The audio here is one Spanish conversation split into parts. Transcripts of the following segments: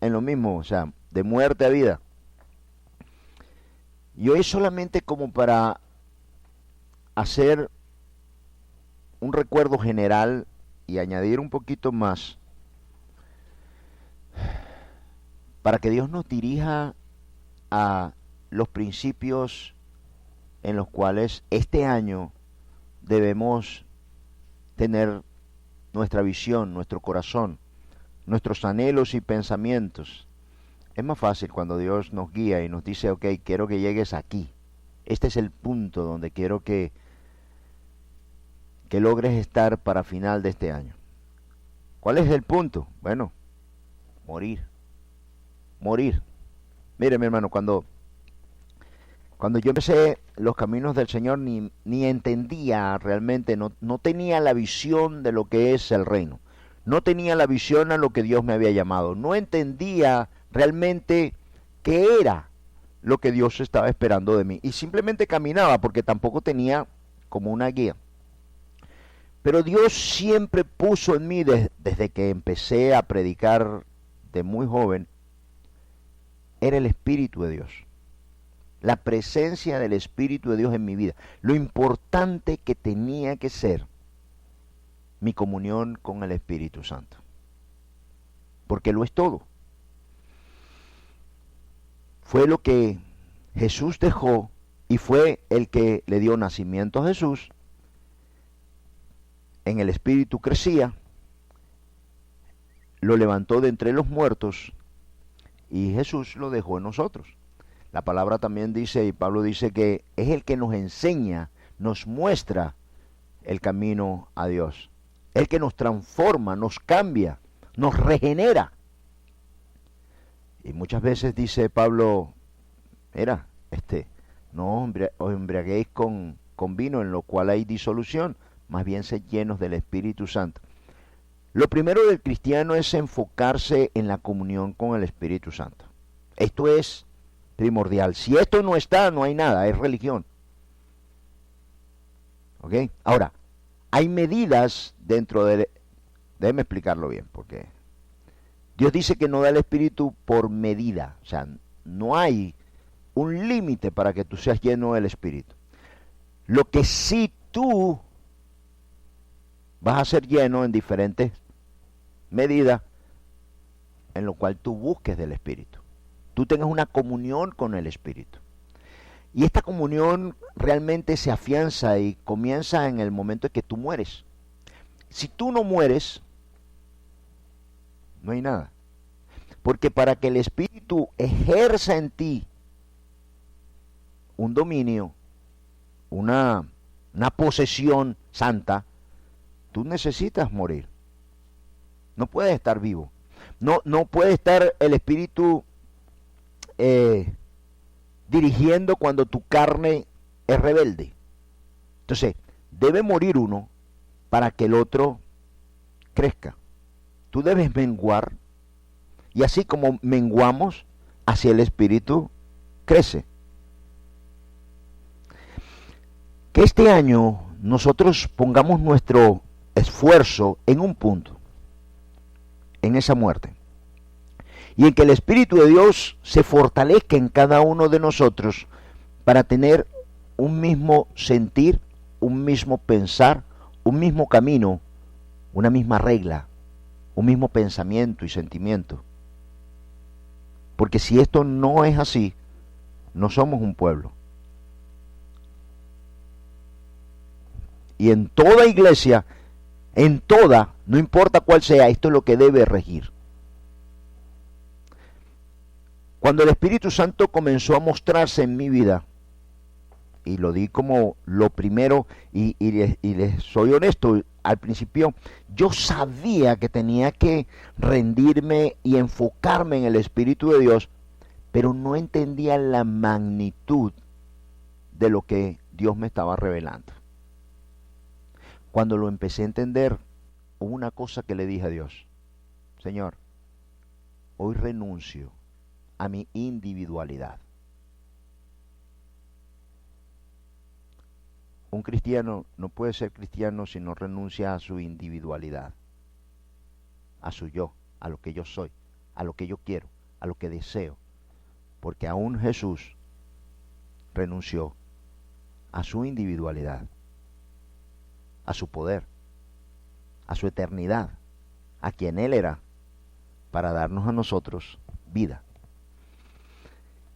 en lo mismo, o sea, de muerte a vida. Y hoy solamente como para hacer un recuerdo general y añadir un poquito más, para que Dios nos dirija a los principios en los cuales este año debemos tener nuestra visión, nuestro corazón, nuestros anhelos y pensamientos. Es más fácil cuando Dios nos guía y nos dice, ok, quiero que llegues aquí. Este es el punto donde quiero que logres estar para final de este año. ¿Cuál es el punto? Bueno, morir. Morir. Mire, mi hermano, cuando yo empecé los caminos del Señor, ni entendía realmente, no tenía la visión de lo que es el reino. No tenía la visión a lo que Dios me había llamado. No entendía realmente qué era lo que Dios estaba esperando de mí. Y simplemente caminaba porque tampoco tenía como una guía. Pero Dios siempre puso en mí, desde que empecé a predicar de muy joven, era el Espíritu de Dios. La presencia del Espíritu de Dios en mi vida. Lo importante que tenía que ser mi comunión con el Espíritu Santo. Porque lo es todo. Fue lo que Jesús dejó y fue el que le dio nacimiento a Jesús. En el Espíritu crecía, lo levantó de entre los muertos y Jesús lo dejó en nosotros. La palabra también dice, y Pablo dice que es el que nos enseña, nos muestra el camino a Dios. El que nos transforma, nos cambia, nos regenera. Y muchas veces dice Pablo, mira, no os embriaguéis con vino en lo cual hay disolución, más bien sed llenos del Espíritu Santo. Lo primero del cristiano es enfocarse en la comunión con el Espíritu Santo. Esto es primordial. Si esto no está, no hay nada, es religión. ¿Ok? Ahora, hay medidas dentro de... Déjeme explicarlo bien, porque Dios dice que no da el Espíritu por medida. O sea, no hay un límite para que tú seas lleno del Espíritu. Lo que sí tú vas a ser lleno en diferentes medidas, en lo cual tú busques del Espíritu. Tú tengas una comunión con el Espíritu. Y esta comunión realmente se afianza y comienza en el momento en que tú mueres. Si tú no mueres, no hay nada. Porque para que el Espíritu ejerza en ti un dominio, una posesión santa, tú necesitas morir. No puedes estar vivo. No puede estar el Espíritu dirigiendo cuando tu carne es rebelde. Entonces, debe morir uno para que el otro crezca. Tú debes menguar, y así como menguamos, así el Espíritu crece. Que este año nosotros pongamos nuestro esfuerzo en un punto, en esa muerte, y en que el Espíritu de Dios se fortalezca en cada uno de nosotros para tener un mismo sentir, un mismo pensar, un mismo camino, una misma regla, un mismo pensamiento y sentimiento. Porque si esto no es así, no somos un pueblo. Y en toda iglesia, en toda, no importa cuál sea, esto es lo que debe regir. Cuando el Espíritu Santo comenzó a mostrarse en mi vida, y lo di como lo primero, y les soy honesto, al principio yo sabía que tenía que rendirme y enfocarme en el Espíritu de Dios, pero no entendía la magnitud de lo que Dios me estaba revelando. Cuando lo empecé a entender, hubo una cosa que le dije a Dios: Señor, hoy renuncio a mi individualidad. Un cristiano no puede ser cristiano si no renuncia a su individualidad, a su yo, a lo que yo soy, a lo que yo quiero, a lo que deseo, porque aún Jesús renunció a su individualidad, a su poder, a su eternidad, a quien Él era, para darnos a nosotros vida.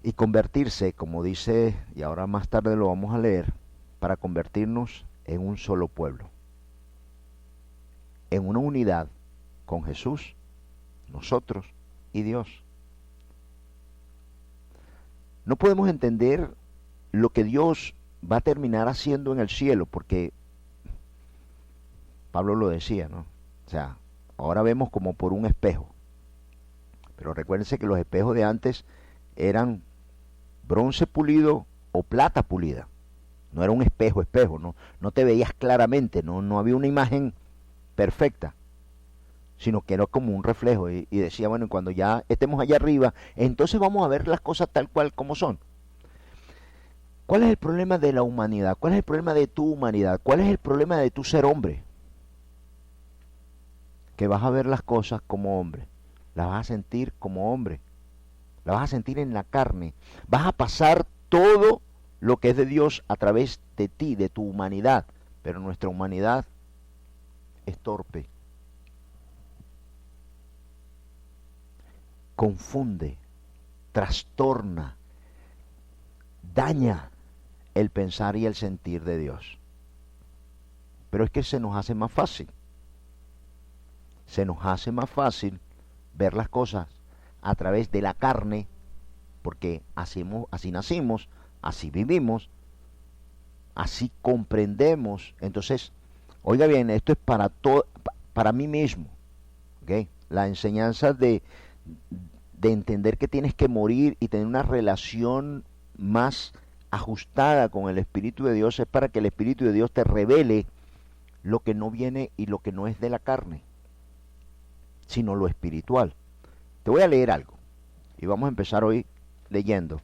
Y convertirse, como dice, y ahora más tarde lo vamos a leer, para convertirnos en un solo pueblo, en una unidad con Jesús, nosotros y Dios. No podemos entender lo que Dios va a terminar haciendo en el cielo, porque Pablo lo decía, ¿no? O sea, ahora vemos como por un espejo, pero recuérdense que los espejos de antes eran bronce pulido o plata pulida. No era un espejo, no te veías claramente, no había una imagen perfecta, sino que era como un reflejo. Y decía, bueno, cuando ya estemos allá arriba, entonces vamos a ver las cosas tal cual como son. ¿Cuál es el problema de la humanidad? ¿Cuál es el problema de tu humanidad? ¿Cuál es el problema de tu ser hombre? Que vas a ver las cosas como hombre, las vas a sentir como hombre, las vas a sentir en la carne, vas a pasar todo lo que es de Dios a través de ti, de tu humanidad, pero nuestra humanidad es torpe, confunde, trastorna, daña el pensar y el sentir de Dios. Pero es que se nos hace más fácil. Se nos hace más fácil ver las cosas a través de la carne, porque así nacimos, así vivimos, así comprendemos. Entonces, oiga bien, esto es para mí mismo, ¿okay? La enseñanza de entender que tienes que morir y tener una relación más ajustada con el Espíritu de Dios es para que el Espíritu de Dios te revele lo que no viene y lo que no es de la carne, sino lo espiritual. Te voy a leer algo y vamos a empezar hoy leyendo.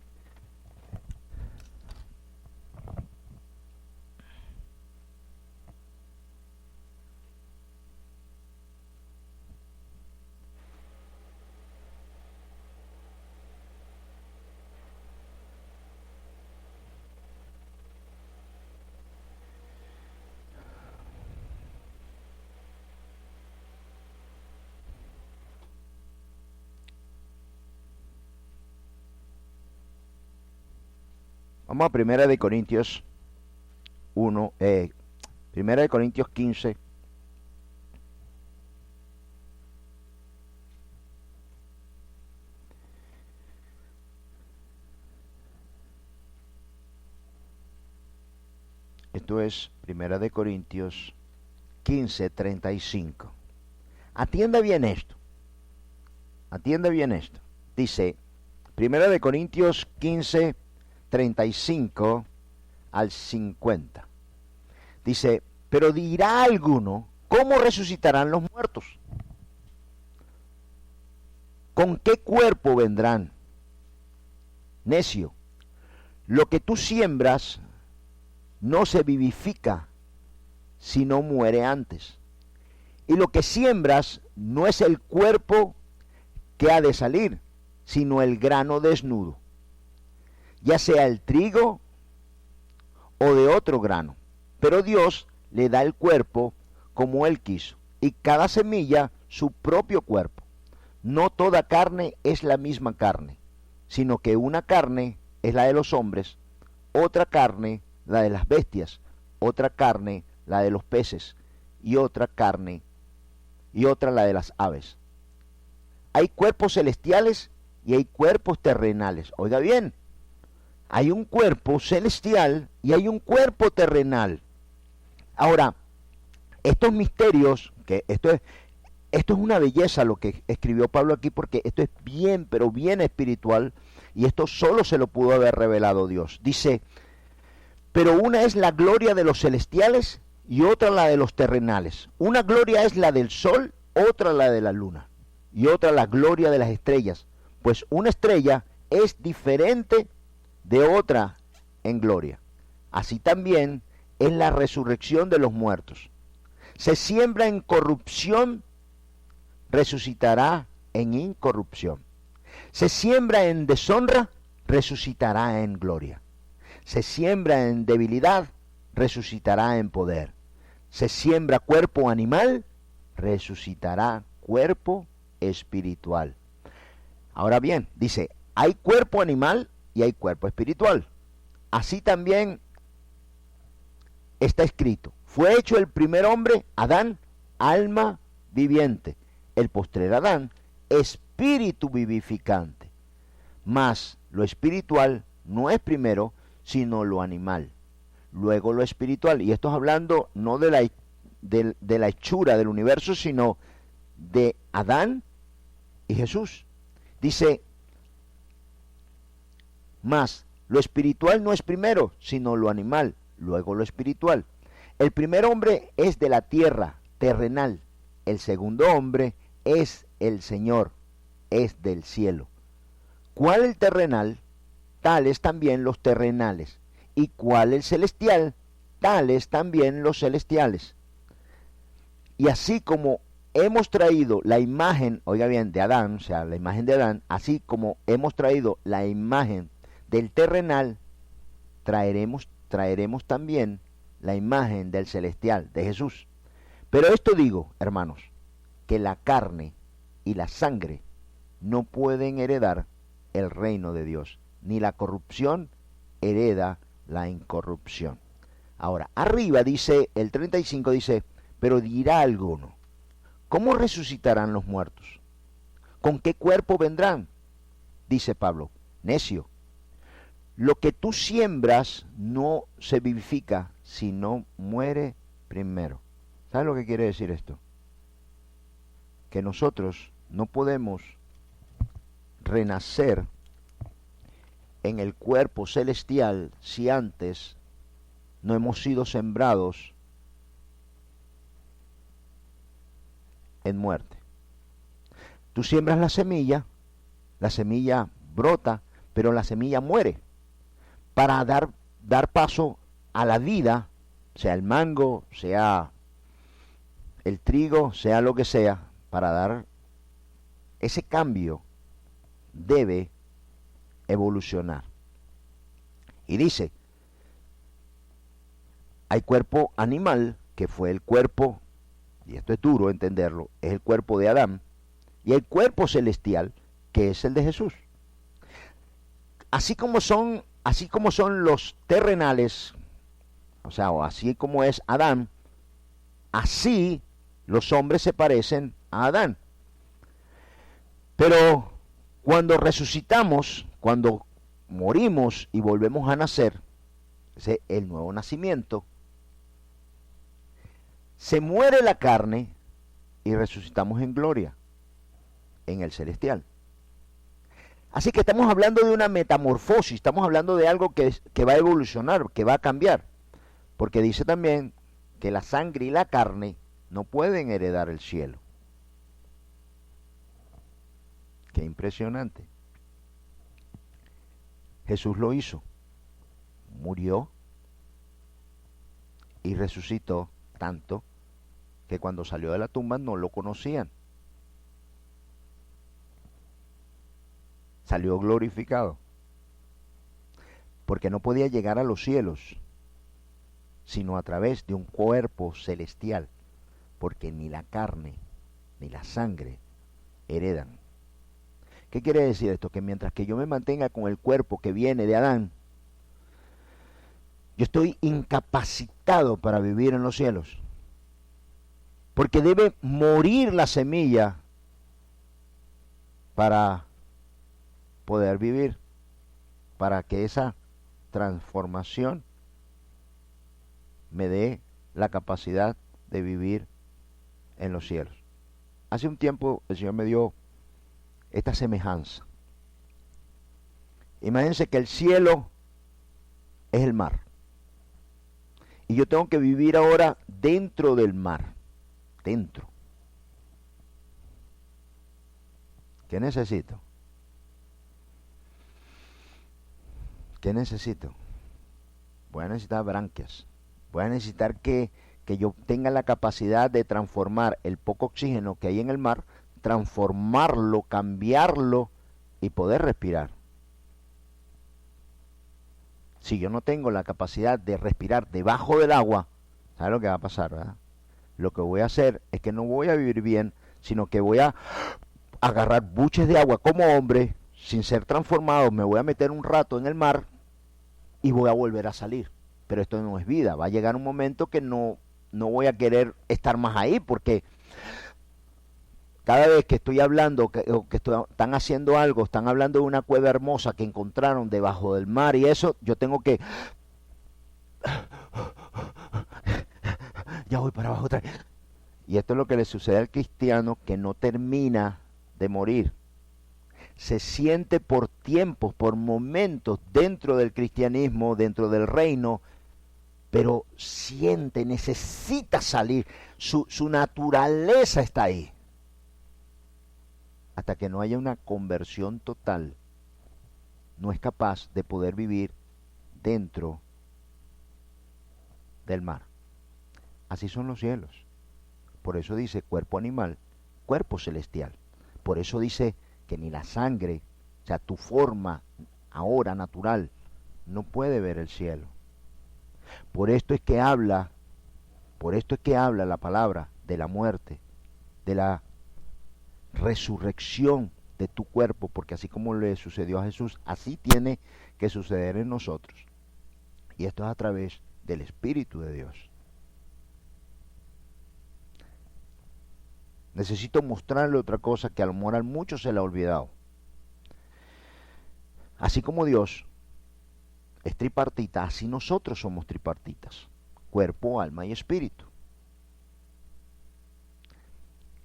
Vamos a Primera de Corintios 1, Primera de Corintios 15. Esto es Primera de Corintios 15:35. Atienda bien esto. Atienda bien esto. Dice, Primera de Corintios 15:35 al 50. Dice, pero dirá alguno, ¿cómo resucitarán los muertos? ¿Con qué cuerpo vendrán? Necio, lo que tú siembras no se vivifica si no muere antes. Y lo que siembras no es el cuerpo que ha de salir, sino el grano desnudo, ya sea el trigo o de otro grano. Pero Dios le da el cuerpo como Él quiso, y cada semilla su propio cuerpo. No toda carne es la misma carne, sino que una carne es la de los hombres, otra carne la de las bestias, otra carne la de los peces, y otra carne, y otra la de las aves. Hay cuerpos celestiales y hay cuerpos terrenales. Oiga bien, hay un cuerpo celestial y hay un cuerpo terrenal. Ahora, estos misterios, que esto es una belleza lo que escribió Pablo aquí, porque esto es bien, pero bien espiritual, y esto solo se lo pudo haber revelado Dios. Dice, pero una es la gloria de los celestiales y otra la de los terrenales. Una gloria es la del sol, otra la de la luna, y otra la gloria de las estrellas, pues una estrella es diferente de otra en gloria. Así también es la resurrección de los muertos. Se siembra en corrupción, resucitará en incorrupción. Se siembra en deshonra, resucitará en gloria. Se siembra en debilidad, resucitará en poder. Se siembra cuerpo animal, resucitará cuerpo espiritual. Ahora bien, dice, hay cuerpo animal y hay cuerpo espiritual. Así también está escrito, fue hecho el primer hombre, Adán, alma viviente. El postrer Adán, espíritu vivificante. Mas lo espiritual no es primero, sino lo animal. Luego lo espiritual. Y esto es hablando no de la hechura del universo, sino de Adán y Jesús. Dice, mas lo espiritual no es primero, sino lo animal, luego lo espiritual. El primer hombre es de la tierra, terrenal. El segundo hombre es el Señor, es del cielo. ¿Cuál el terrenal? Tales también los terrenales. ¿Y cuál el celestial? Tales también los celestiales. Y así como hemos traído la imagen, oiga bien, de Adán, o sea, la imagen de Adán, así como hemos traído la imagen del terrenal, traeremos también la imagen del celestial, de Jesús. Pero esto digo, hermanos, que la carne y la sangre no pueden heredar el reino de Dios, ni la corrupción hereda la incorrupción. Ahora, arriba dice, el 35 dice, pero dirá alguno, ¿cómo resucitarán los muertos? ¿Con qué cuerpo vendrán? Dice Pablo, necio, lo que tú siembras no se vivifica, sino muere primero. ¿Sabes lo que quiere decir esto? Que nosotros no podemos renacer en el cuerpo celestial si antes no hemos sido sembrados en muerte. Tú siembras la semilla brota, pero la semilla muere para dar paso a la vida, sea el mango, sea el trigo, sea lo que sea, para dar ese cambio debe evolucionar. Y dice, hay cuerpo animal, que fue el cuerpo, y esto es duro entenderlo, es el cuerpo de Adán, y el cuerpo celestial, que es el de Jesús. Así como son los terrenales, o sea, así como es Adán, así los hombres se parecen a Adán. Pero cuando resucitamos, cuando morimos y volvemos a nacer, ese es el nuevo nacimiento, se muere la carne y resucitamos en gloria, en el celestial. Así que estamos hablando de una metamorfosis, estamos hablando de algo que va a evolucionar, que va a cambiar. Porque dice también que la sangre y la carne no pueden heredar el cielo. Qué impresionante. Jesús lo hizo. Murió y resucitó tanto que cuando salió de la tumba no lo conocían. Salió glorificado. Porque no podía llegar a los cielos, sino a través de un cuerpo celestial. Porque ni la carne ni la sangre heredan. ¿Qué quiere decir esto? Que mientras que yo me mantenga con el cuerpo que viene de Adán, yo estoy incapacitado para vivir en los cielos. Porque debe morir la semilla para poder vivir, para que esa transformación me dé la capacidad de vivir en los cielos. Hace un tiempo el Señor me dio esta semejanza. Imagínense que el cielo es el mar. Y yo tengo que vivir ahora dentro del mar. Dentro. ¿Qué necesito? ¿Qué necesito? Voy a necesitar branquias. Voy a necesitar que yo tenga la capacidad de transformar el poco oxígeno que hay en el mar, transformarlo, cambiarlo y poder respirar. Si yo no tengo la capacidad de respirar debajo del agua, ¿sabes lo que va a pasar, verdad? Lo que voy a hacer es que no voy a vivir bien, sino que voy a agarrar buches de agua como hombre, sin ser transformado, me voy a meter un rato en el mar y voy a volver a salir. Pero esto no es vida, va a llegar un momento que no voy a querer estar más ahí, porque cada vez que estoy hablando, están haciendo algo, están hablando de una cueva hermosa que encontraron debajo del mar y eso, yo tengo que... Ya voy para abajo otra vez. Y esto es lo que le sucede al cristiano que no termina de morir. Se siente por tiempos, por momentos dentro del cristianismo, dentro del reino, pero siente, necesita salir. Su naturaleza está ahí. Hasta que no haya una conversión total, no es capaz de poder vivir dentro del mar. Así son los cielos. Por eso dice cuerpo animal, cuerpo celestial. Por eso dice que ni la sangre, o sea, tu forma ahora natural, no puede ver el cielo. Por esto es que habla la palabra de la muerte, de la resurrección de tu cuerpo, porque así como le sucedió a Jesús, así tiene que suceder en nosotros. Y esto es a través del Espíritu de Dios. Necesito mostrarle otra cosa que a lo mejor a muchos se le ha olvidado. Así como Dios es tripartita, así nosotros somos tripartitas: cuerpo, alma y espíritu.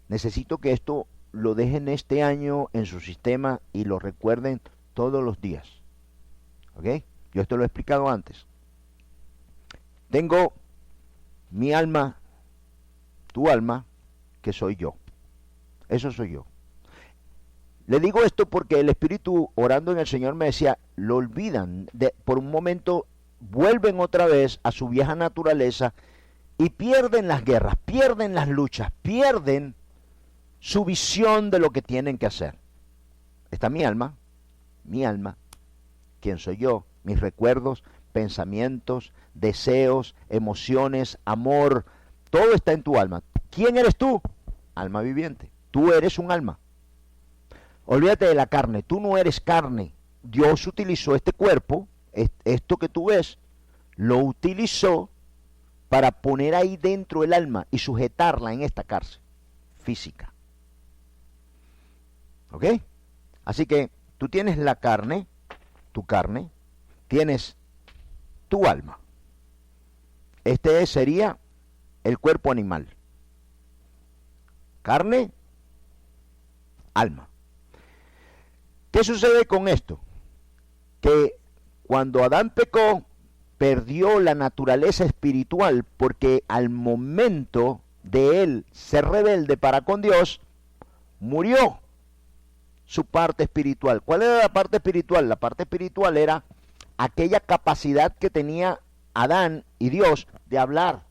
Necesito que esto lo dejen este año en su sistema y lo recuerden todos los días. ¿Ok? Yo esto lo he explicado antes. Tengo mi alma, tu alma, que soy yo. Eso soy yo. Le digo esto porque el Espíritu, orando en el Señor, me decía, lo olvidan, por un momento vuelven otra vez a su vieja naturaleza y pierden las guerras, pierden las luchas, pierden su visión de lo que tienen que hacer. Está mi alma, quién soy yo, mis recuerdos, pensamientos, deseos, emociones, amor, todo está en tu alma. ¿Quién eres tú? Alma viviente. Tú eres un alma. Olvídate de la carne, tú no eres carne. Dios utilizó este cuerpo, esto que tú ves, lo utilizó para poner ahí dentro el alma y sujetarla en esta cárcel física. ¿Ok? Así que tú tienes la carne, tu carne, tienes tu alma. Este sería el cuerpo animal. Carne, alma. ¿Qué sucede con esto? Que cuando Adán pecó, perdió la naturaleza espiritual, porque al momento de él ser rebelde para con Dios, murió su parte espiritual. ¿Cuál era la parte espiritual? La parte espiritual era aquella capacidad que tenía Adán y Dios de hablar,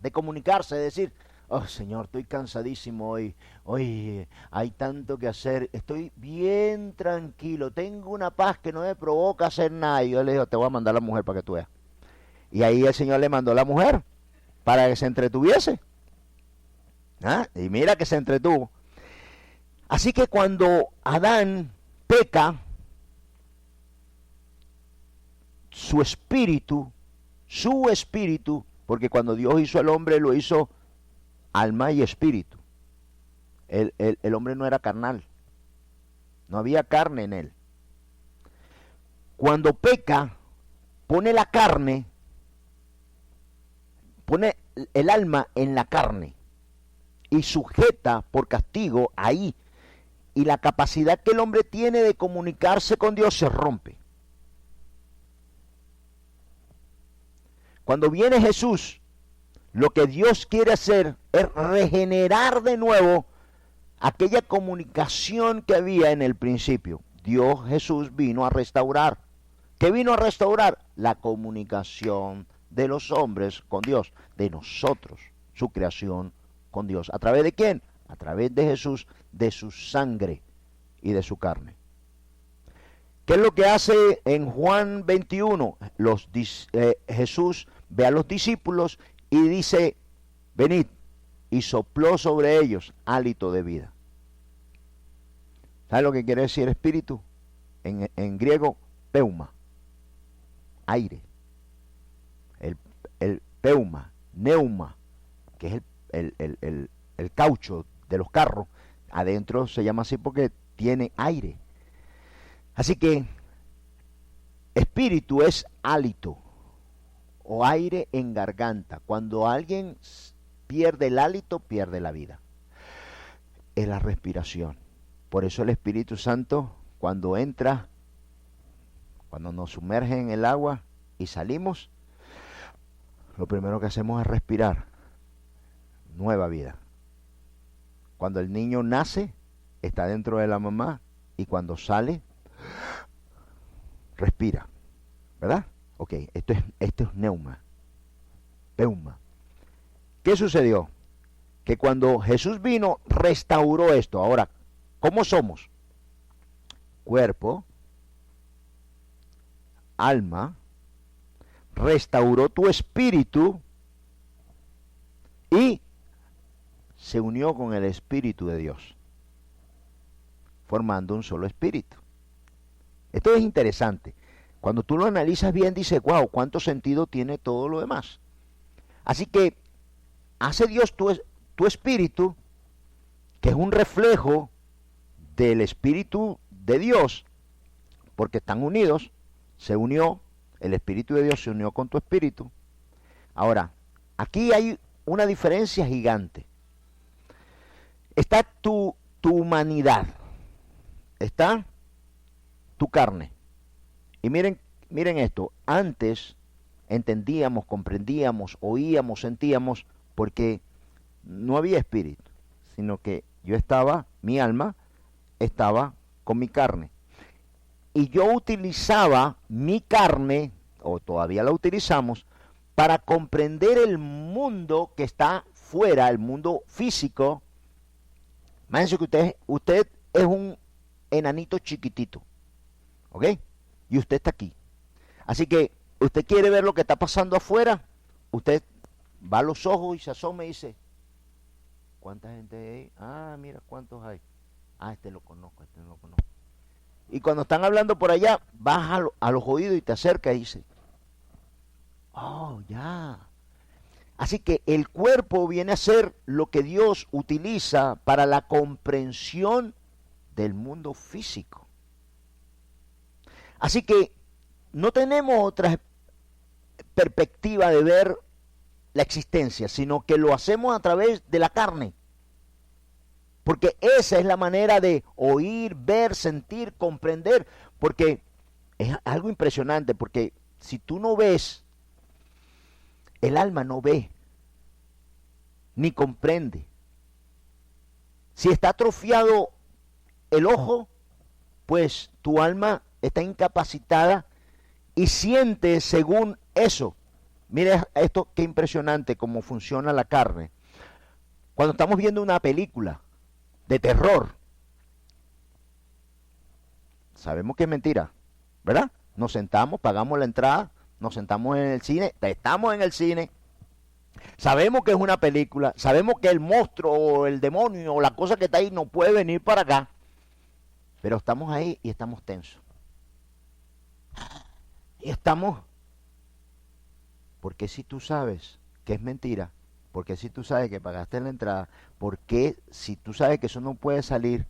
de comunicarse, de decir, oh Señor, estoy cansadísimo hoy hay tanto que hacer, estoy bien tranquilo, tengo una paz que no me provoca hacer nada. Y yo le digo, te voy a mandar a la mujer para que tú veas. Y ahí el Señor le mandó a la mujer para que se entretuviese. Y mira que se entretuvo. Así que cuando Adán peca, su espíritu, porque cuando Dios hizo al hombre lo hizo alma y espíritu. El hombre no era carnal, no había carne en él. Cuando peca, pone la carne, pone el alma en la carne y sujeta por castigo ahí. Y la capacidad que el hombre tiene de comunicarse con Dios se rompe. Cuando viene Jesús, lo que Dios quiere hacer es regenerar de nuevo aquella comunicación que había en el principio. Jesús vino a restaurar. ¿Qué vino a restaurar? La comunicación de los hombres con Dios, de nosotros, su creación con Dios. ¿A través de quién? A través de Jesús, de su sangre y de su carne. ¿Qué es lo que hace en Juan 21? Jesús ve a los discípulos y dice, venid, y sopló sobre ellos hálito de vida. ¿Sabes lo que quiere decir espíritu? En griego, pneuma, aire. El pneuma, neuma, que es el caucho de los carros, adentro se llama así porque tiene aire. Así que espíritu es hálito o aire en garganta. Cuando alguien pierde el hálito, pierde la vida. Es la respiración. Por eso el Espíritu Santo, cuando entra, cuando nos sumerge en el agua y salimos, lo primero que hacemos es respirar. Nueva vida. Cuando el niño nace, está dentro de la mamá y cuando sale, respira. ¿Verdad? Ok, esto es neuma. Pneuma. ¿Qué sucedió? Que cuando Jesús vino, restauró esto. Ahora, ¿cómo somos? Cuerpo, alma, restauró tu espíritu y se unió con el Espíritu de Dios, formando un solo espíritu. Esto es interesante. Cuando tú lo analizas bien, dices, wow, cuánto sentido tiene todo lo demás. Así que hace Dios tu espíritu, que es un reflejo del Espíritu de Dios, porque están unidos, se unió, el Espíritu de Dios se unió con tu espíritu. Ahora, aquí hay una diferencia gigante. Está tu humanidad, está tu carne. Y miren esto, antes entendíamos, comprendíamos, oíamos, sentíamos, porque no había espíritu, sino que mi alma estaba con mi carne. Y yo utilizaba mi carne, o todavía la utilizamos, para comprender el mundo que está fuera, el mundo físico. Imagínense que usted es un enanito chiquitito, ¿ok? Y usted está aquí. Así que usted quiere ver lo que está pasando afuera, usted va a los ojos y se asoma y dice, ¿cuánta gente hay ahí? Ah, mira cuántos hay. Ah, este no lo conozco. Y cuando están hablando por allá, vas a los oídos y te acercas y dices, oh, ya. Así que el cuerpo viene a ser lo que Dios utiliza para la comprensión del mundo físico. Así que no tenemos otra perspectiva de ver la existencia, sino que lo hacemos a través de la carne. Porque esa es la manera de oír, ver, sentir, comprender. Porque es algo impresionante, porque si tú no ves, el alma no ve, ni comprende. Si está atrofiado el ojo, pues tu alma está incapacitada y siente según eso. Mira esto, qué impresionante cómo funciona la carne. Cuando estamos viendo una película de terror, sabemos que es mentira, ¿verdad? Nos sentamos, pagamos la entrada, nos sentamos en el cine, estamos en el cine, sabemos que es una película, sabemos que el monstruo o el demonio o la cosa que está ahí no puede venir para acá, pero estamos ahí y estamos tensos. Y estamos, porque si tú sabes que es mentira, porque si tú sabes que pagaste la entrada, porque si tú sabes que eso no puede salir,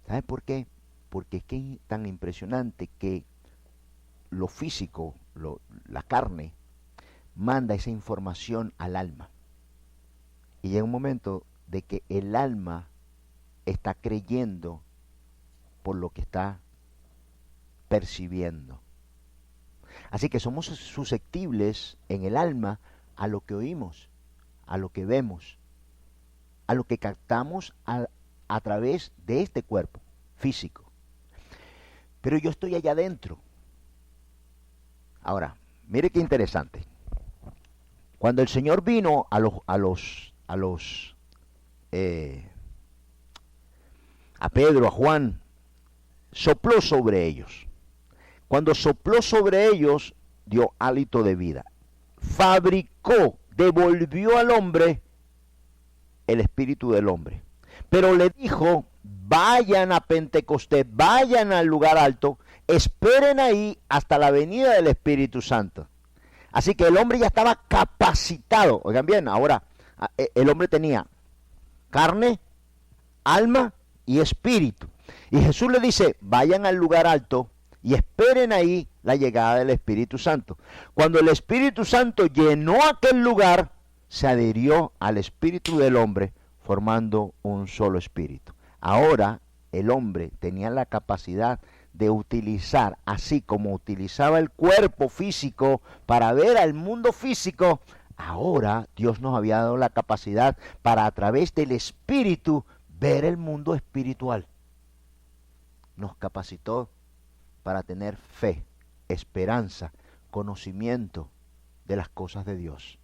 ¿sabes por qué? Porque es que es tan impresionante que lo físico, la carne, manda esa información al alma. Y llega un momento de que el alma está creyendo por lo que está percibiendo. Así que somos susceptibles en el alma a lo que oímos, a lo que vemos, a lo que captamos a través de este cuerpo físico. Pero yo estoy allá adentro. Ahora, mire qué interesante. Cuando el Señor vino a Pedro, a Juan, sopló sobre ellos. Cuando sopló sobre ellos, dio hálito de vida. Fabricó, devolvió al hombre el espíritu del hombre. Pero le dijo, vayan a Pentecostés, vayan al lugar alto, esperen ahí hasta la venida del Espíritu Santo. Así que el hombre ya estaba capacitado. Oigan bien, ahora el hombre tenía carne, alma y espíritu. Y Jesús le dice, vayan al lugar alto y esperen ahí la llegada del Espíritu Santo. Cuando el Espíritu Santo llenó aquel lugar, se adhirió al espíritu del hombre, formando un solo espíritu. Ahora el hombre tenía la capacidad de utilizar, así como utilizaba el cuerpo físico para ver al mundo físico, ahora Dios nos había dado la capacidad para, a través del espíritu, ver el mundo espiritual. Nos capacitó para tener fe, esperanza, conocimiento de las cosas de Dios.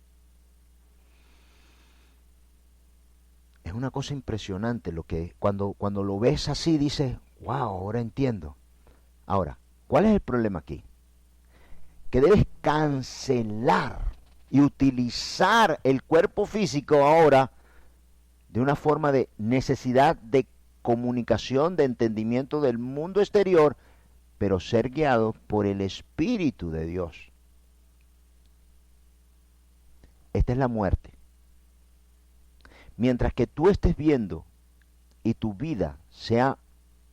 Es una cosa impresionante lo que cuando lo ves así dices, wow, ahora entiendo. Ahora, ¿cuál es el problema aquí? Que debes cancelar y utilizar el cuerpo físico ahora de una forma de necesidad de comunicación, de entendimiento del mundo exterior, pero ser guiado por el Espíritu de Dios. Esta es la muerte. Mientras que tú estés viendo y tu vida sea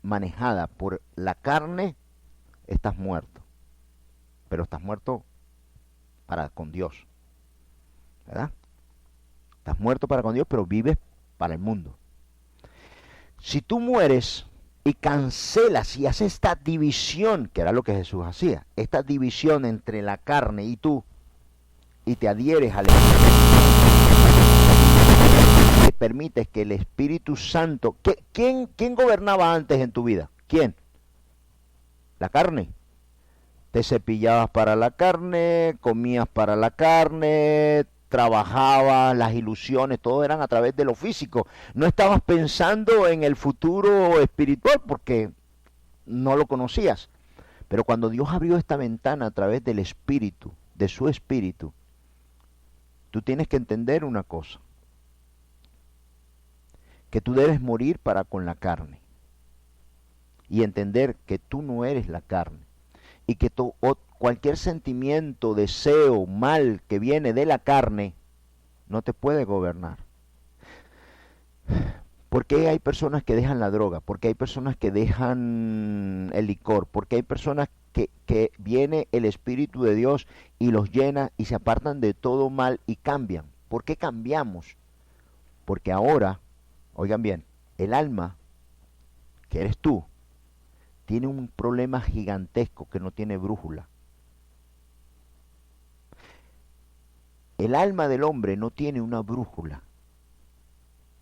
manejada por la carne, estás muerto. Pero estás muerto con Dios. ¿Verdad? Estás muerto con Dios, pero vives para el mundo. Si tú mueres y cancelas y haces esta división, que era lo que Jesús hacía, esta división entre la carne y tú, y te adhieres al Espíritu, te permites que el Espíritu Santo... ¿Quién gobernaba antes en tu vida? ¿Quién? La carne. Te cepillabas para la carne, comías para la carne, trabajabas, las ilusiones, todo eran a través de lo físico. No estabas pensando en el futuro espiritual porque no lo conocías. Pero cuando Dios abrió esta ventana a través del Espíritu, de su Espíritu, tú tienes que entender una cosa, que tú debes morir para con la carne y entender que tú no eres la carne y que cualquier sentimiento, deseo, mal que viene de la carne no te puede gobernar. ¿Por qué hay personas que dejan la droga? ¿Por qué hay personas que dejan el licor? ¿Por qué hay personas que viene el Espíritu de Dios y los llena y se apartan de todo mal y cambian? ¿Por qué cambiamos? Porque ahora, oigan bien, el alma, que eres tú, tiene un problema gigantesco que no tiene brújula. El alma del hombre no tiene una brújula.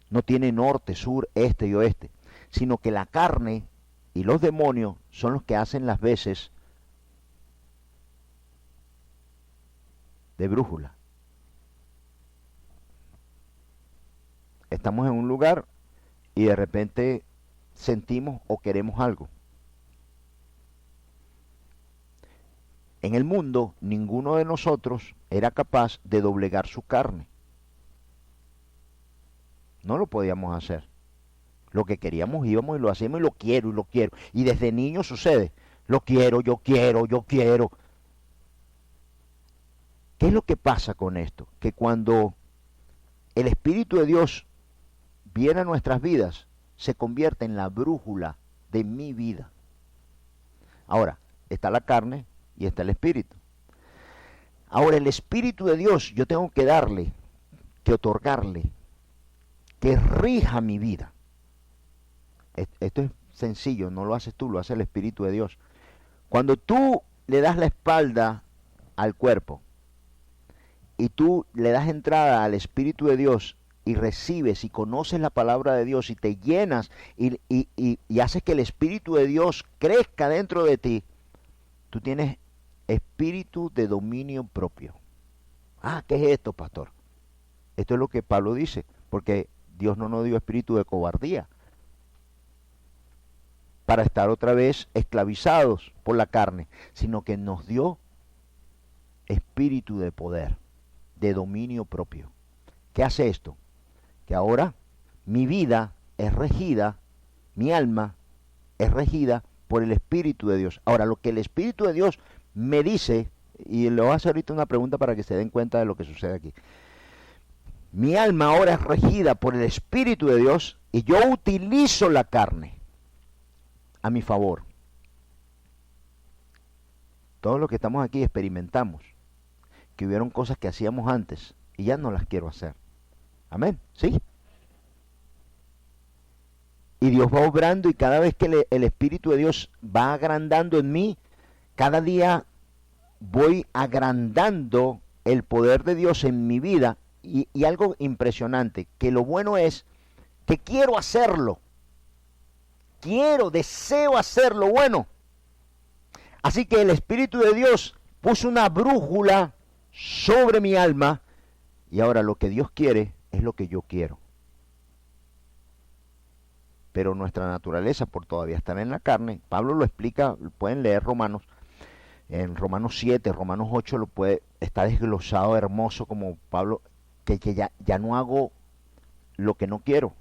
No tiene norte, sur, este y oeste, sino que la carne y los demonios son los que hacen las veces de brújula. Estamos en un lugar y de repente sentimos o queremos algo. En el mundo, ninguno de nosotros era capaz de doblegar su carne. No lo podíamos hacer. Lo que queríamos íbamos y lo hacíamos y lo quiero y lo quiero. Y desde niño sucede. Lo quiero, yo quiero, yo quiero. ¿Qué es lo que pasa con esto? Que cuando el Espíritu de Dios viene a nuestras vidas, se convierte en la brújula de mi vida. Ahora, está la carne y está el Espíritu. Ahora, el Espíritu de Dios yo tengo que darle, que otorgarle, que rija mi vida. Esto es sencillo, no lo haces tú, lo hace el Espíritu de Dios. Cuando tú le das la espalda al cuerpo y tú le das entrada al Espíritu de Dios y recibes y conoces la palabra de Dios y te llenas y haces que el Espíritu de Dios crezca dentro de ti, tú tienes espíritu de dominio propio. Ah, ¿qué es esto, pastor? Esto es lo que Pablo dice, porque Dios no nos dio espíritu de cobardía. para estar otra vez esclavizados por la carne, sino que nos dio espíritu de poder, de dominio propio. ¿Qué hace esto? Que ahora mi vida es regida, mi alma es regida por el Espíritu de Dios. Ahora, lo que el Espíritu de Dios me dice, y le voy a hacer ahorita una pregunta para que se den cuenta de lo que sucede aquí. Mi alma ahora es regida por el Espíritu de Dios y yo utilizo la carne a mi favor. Todos los que estamos aquí experimentamos que hubieron cosas que hacíamos antes y ya no las quiero hacer. Amén, ¿sí? Y Dios va obrando y cada vez que el Espíritu de Dios va agrandando en mí, cada día voy agrandando el poder de Dios en mi vida y algo impresionante, que lo bueno es que quiero hacerlo, deseo hacer lo bueno. Así que el Espíritu de Dios puso una brújula sobre mi alma y ahora lo que Dios quiere es lo que yo quiero. Pero nuestra naturaleza, por todavía estar en la carne, Pablo lo explica, pueden leer Romanos, en Romanos 7, Romanos 8, está desglosado hermoso como Pablo, que ya no hago lo que no quiero,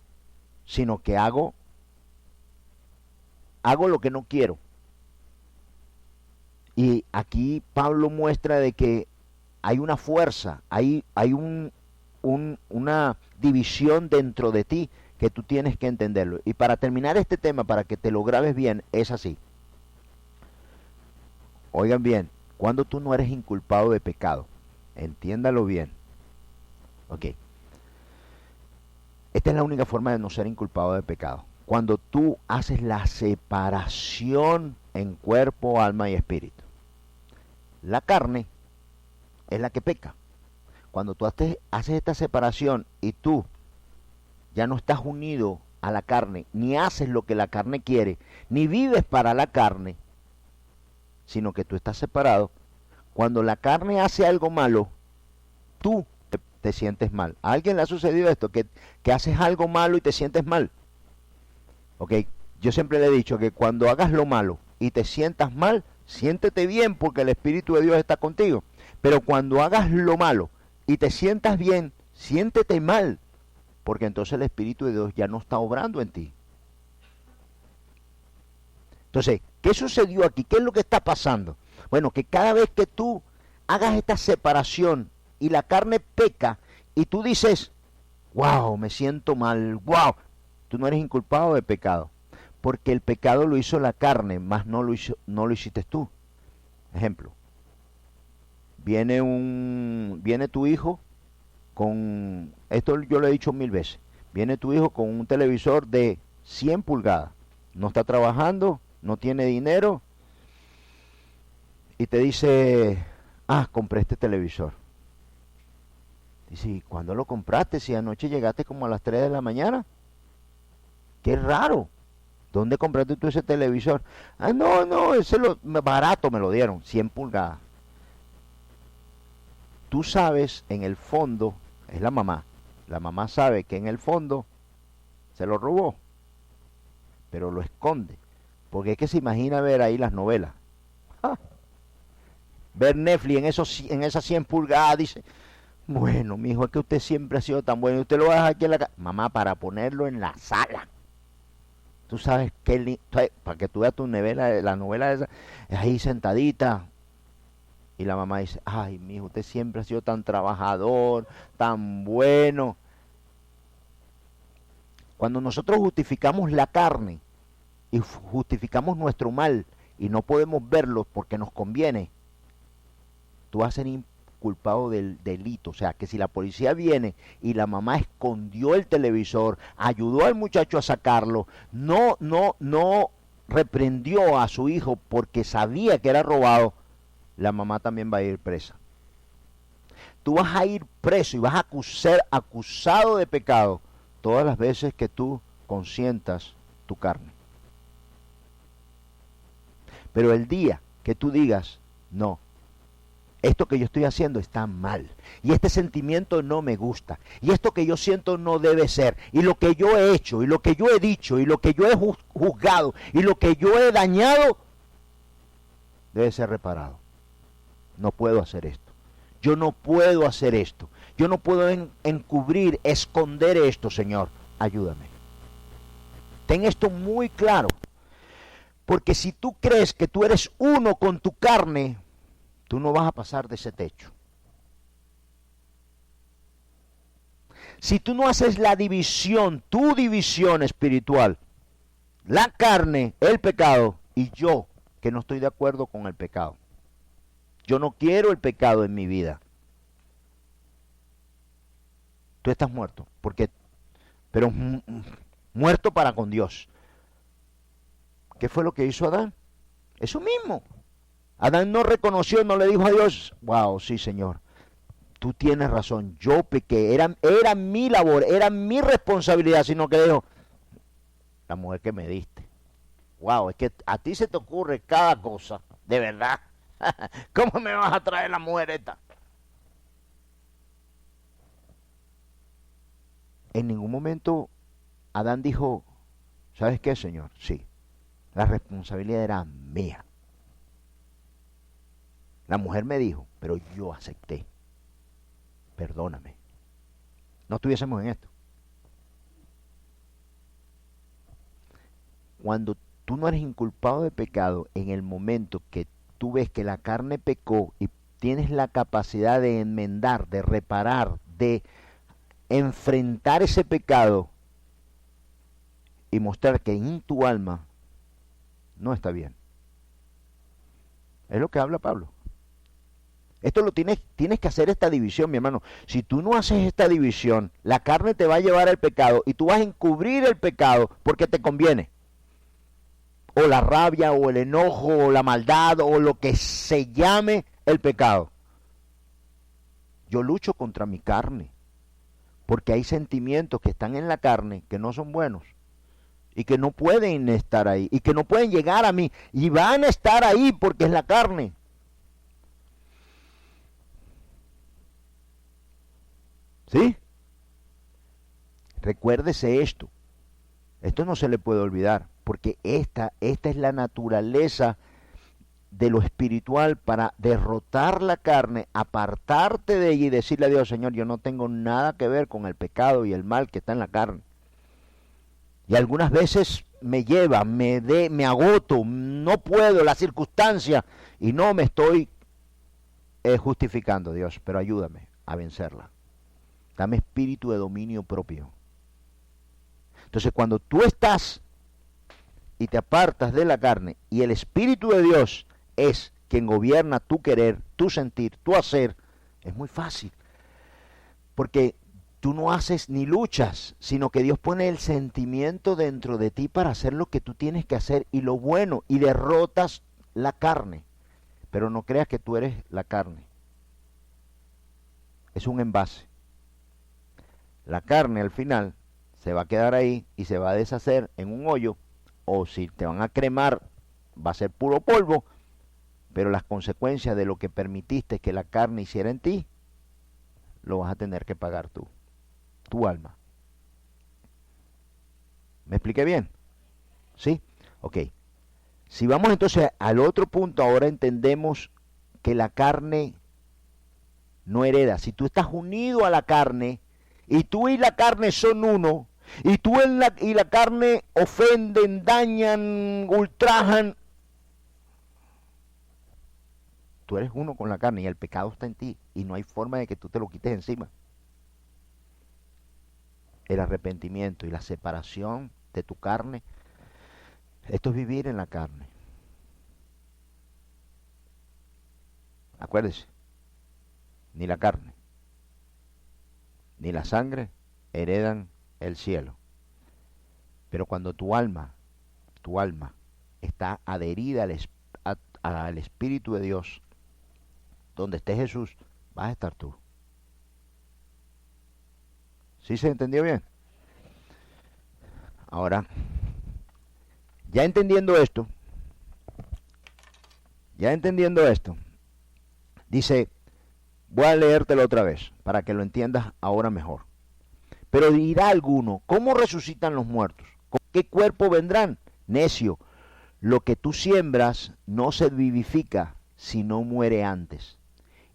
sino que hago lo que no quiero. Y aquí Pablo muestra de que hay una fuerza, hay una división dentro de ti que tú tienes que entenderlo. Y para terminar este tema, para que te lo grabes bien, es así. Oigan bien, cuando tú no eres inculpado de pecado, entiéndalo bien. Ok. Esta es la única forma de no ser inculpado de pecado. Cuando tú haces la separación en cuerpo, alma y espíritu. La carne es la que peca. Cuando tú haces esta separación y tú ya no estás unido a la carne, ni haces lo que la carne quiere, ni vives para la carne, sino que tú estás separado, cuando la carne hace algo malo, tú te sientes mal. ¿A alguien le ha sucedido esto? Que haces algo malo y te sientes mal. Ok, yo siempre le he dicho que cuando hagas lo malo y te sientas mal, siéntete bien porque el Espíritu de Dios está contigo. Pero cuando hagas lo malo y te sientas bien, siéntete mal, porque entonces el Espíritu de Dios ya no está obrando en ti. Entonces, ¿qué sucedió aquí? ¿Qué es lo que está pasando? Bueno, que cada vez que tú hagas esta separación y la carne peca y tú dices, wow, me siento mal, wow, tú no eres inculpado de pecado, porque el pecado lo hizo la carne, mas no lo hiciste tú. Ejemplo, viene tu hijo con, esto yo lo he dicho 1000 veces, viene tu hijo con un televisor de 100 pulgadas, no está trabajando, no tiene dinero, y te dice, compré este televisor. Dice, ¿cuándo lo compraste? Si anoche llegaste como a las 3 de la mañana. Qué raro. ¿Dónde compraste tú ese televisor? No, barato me lo dieron, 100 pulgadas. Tú sabes, en el fondo, es la mamá. La mamá sabe que en el fondo se lo robó, pero lo esconde. Porque es que se imagina ver ahí las novelas. Ver Netflix en esas 100 pulgadas, dice, bueno, mijo, es que usted siempre ha sido tan bueno, y usted lo va a dejar aquí en la casa. Mamá, para ponerlo en la sala. Tú sabes para que tú veas tu novela, la novela esa, es ahí sentadita. Y la mamá dice, ay, mijo, usted siempre ha sido tan trabajador, tan bueno. Cuando nosotros justificamos la carne y justificamos nuestro mal y no podemos verlo porque nos conviene, tú vas a ser inculpado del delito. O sea, que si la policía viene y la mamá escondió el televisor, ayudó al muchacho a sacarlo, no reprendió a su hijo porque sabía que era robado, la mamá también va a ir presa. Tú vas a ir preso y vas a ser acusado de pecado todas las veces que tú consientas tu carne. Pero el día que tú digas, no, esto que yo estoy haciendo está mal, y este sentimiento no me gusta, y esto que yo siento no debe ser, y lo que yo he hecho, y lo que yo he dicho, y lo que yo he juzgado, y lo que yo he dañado, debe ser reparado. No puedo hacer esto. Yo no puedo hacer esto. Yo no puedo encubrir, esconder esto, Señor. Ayúdame. Ten esto muy claro. Porque si tú crees que tú eres uno con tu carne, tú no vas a pasar de ese techo. Si tú no haces la división, tu división espiritual, la carne, el pecado, y yo, que no estoy de acuerdo con el pecado. Yo no quiero el pecado en mi vida. Tú estás muerto, pero muerto para con Dios. ¿Qué fue lo que hizo Adán? Eso mismo. Adán no reconoció, no le dijo a Dios, wow, sí, Señor, tú tienes razón, yo pequé, era mi labor, era mi responsabilidad, sino que dijo, la mujer que me diste. Wow, es que a ti se te ocurre cada cosa, de verdad. ¿Cómo me vas a traer la mujer esta? En ningún momento Adán dijo, ¿sabes qué, Señor? Sí, la responsabilidad era mía. La mujer me dijo, pero yo acepté. Perdóname. No estuviésemos en esto. Cuando tú no eres inculpado de pecado, en el momento que tú ves que la carne pecó y tienes la capacidad de enmendar, de reparar, de enfrentar ese pecado y mostrar que en tu alma no está bien. Es lo que habla Pablo. Esto lo tienes que hacer esta división, mi hermano. Si tú no haces esta división, la carne te va a llevar al pecado y tú vas a encubrir el pecado porque te conviene. O la rabia, o el enojo, o la maldad, o lo que se llame el pecado. Yo lucho contra mi carne, porque hay sentimientos que están en la carne que no son buenos, y que no pueden estar ahí, y que no pueden llegar a mí, y van a estar ahí porque es la carne. ¿Sí? Recuérdese esto. Esto no se le puede olvidar, porque esta es la naturaleza de lo espiritual para derrotar la carne, apartarte de ella y decirle a Dios, Señor, yo no tengo nada que ver con el pecado y el mal que está en la carne. Y algunas veces me lleva, me agoto, no puedo, la circunstancia, y no me estoy justificando, Dios, pero ayúdame a vencerla. Dame espíritu de dominio propio. Entonces, cuando tú estás y te apartas de la carne y el Espíritu de Dios es quien gobierna tu querer, tu sentir, tu hacer, es muy fácil. Porque tú no haces ni luchas, sino que Dios pone el sentimiento dentro de ti para hacer lo que tú tienes que hacer y lo bueno, y derrotas la carne. Pero no creas que tú eres la carne. Es un envase. La carne al final se va a quedar ahí y se va a deshacer en un hoyo, o si te van a cremar va a ser puro polvo, pero las consecuencias de lo que permitiste que la carne hiciera en ti, lo vas a tener que pagar tú, tu alma. ¿Me expliqué bien? ¿Sí? Ok. Si vamos entonces al otro punto, ahora entendemos que la carne no hereda. Si tú estás unido a la carne, y tú y la carne son uno, y tú y la carne ofenden, dañan, ultrajan, tú eres uno con la carne y el pecado está en ti y no hay forma de que tú te lo quites encima. El arrepentimiento y la separación de tu carne, esto es vivir en la carne. Acuérdese, ni la carne ni la sangre heredan el cielo. Pero cuando tu alma está adherida al Espíritu de Dios, donde esté Jesús, vas a estar tú. ¿Sí se entendió bien? Ahora, ya entendiendo esto, Dice, voy a leértelo otra vez para que lo entiendas ahora mejor. Pero dirá alguno, ¿cómo resucitan los muertos? ¿Con qué cuerpo vendrán? Necio, lo que tú siembras no se vivifica si no muere antes.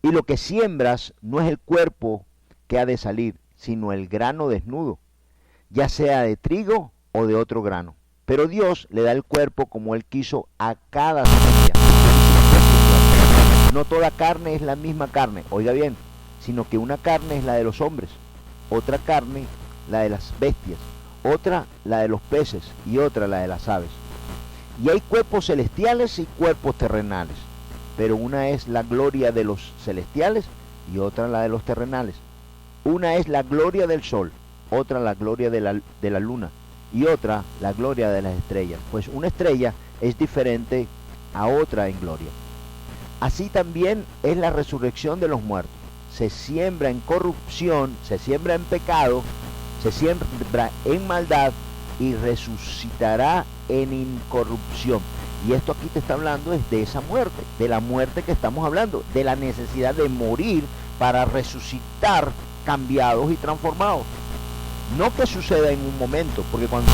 Y lo que siembras no es el cuerpo que ha de salir, sino el grano desnudo, ya sea de trigo o de otro grano. Pero Dios le da el cuerpo como Él quiso a cada semilla. No toda carne es la misma carne, oiga bien, sino que una carne es la de los hombres, otra carne la de las bestias, otra la de los peces y otra la de las aves. Y hay cuerpos celestiales y cuerpos terrenales, pero una es la gloria de los celestiales y otra la de los terrenales. Una es la gloria del sol, otra la gloria de la luna y otra la gloria de las estrellas, pues una estrella es diferente a otra en gloria. Así también es la resurrección de los muertos. Se siembra en corrupción, se siembra en pecado, se siembra en maldad y resucitará en incorrupción. Y esto aquí te está hablando es de esa muerte, de la muerte que estamos hablando, de la necesidad de morir para resucitar cambiados y transformados. No que suceda en un momento, porque cuando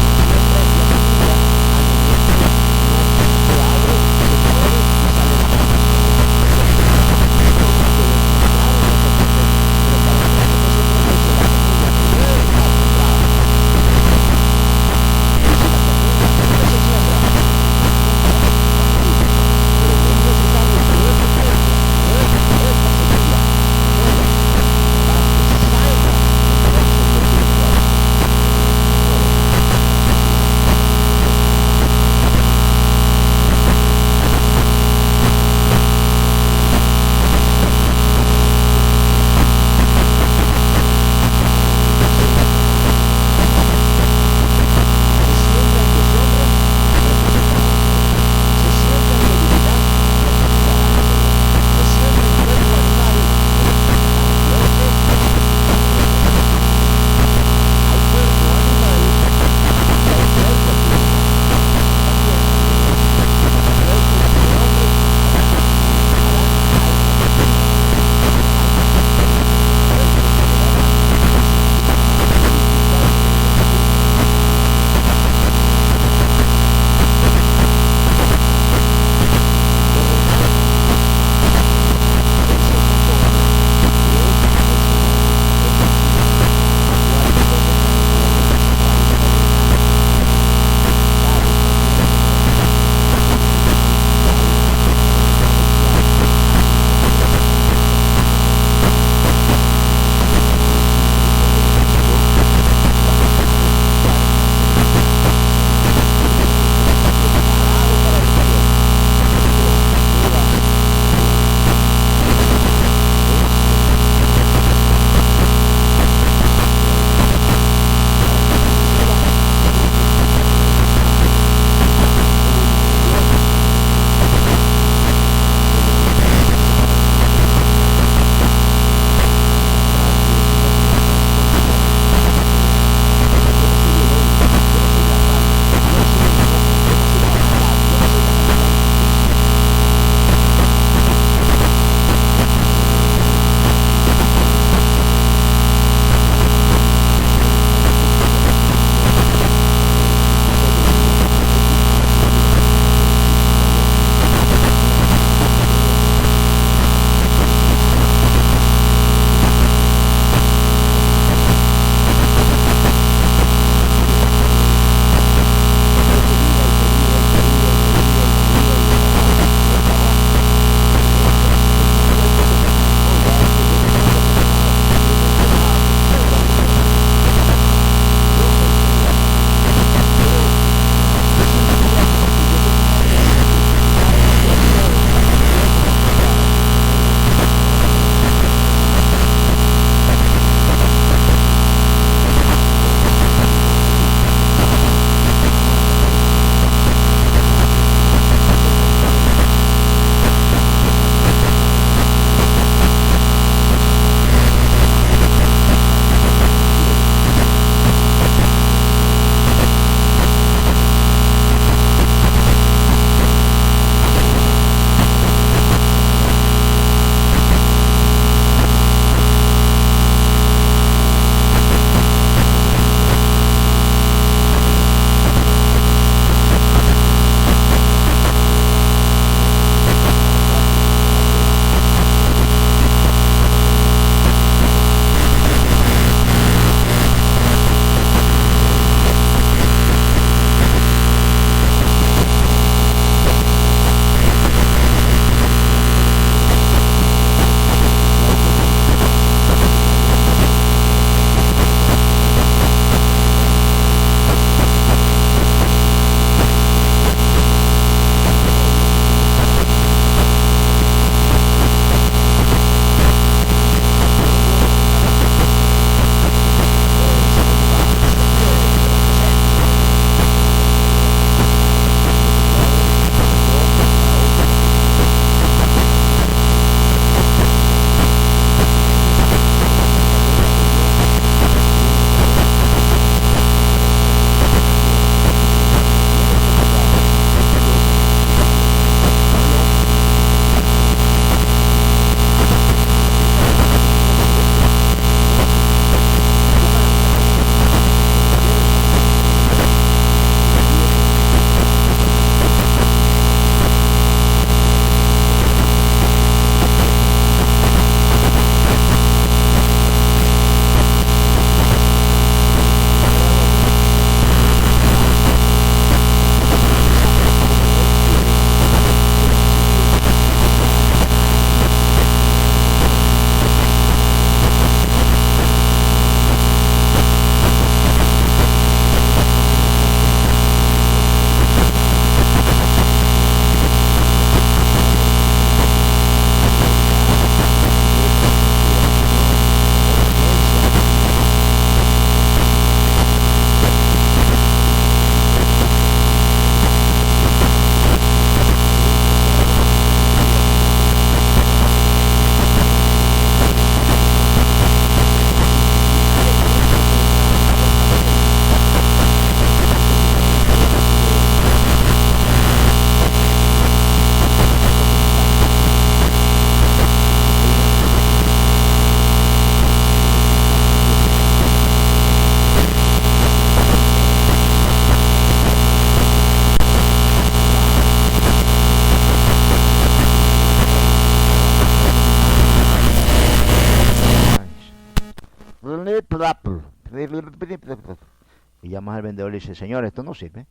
Y llamas al vendedor y le dice, señor, esto no sirve.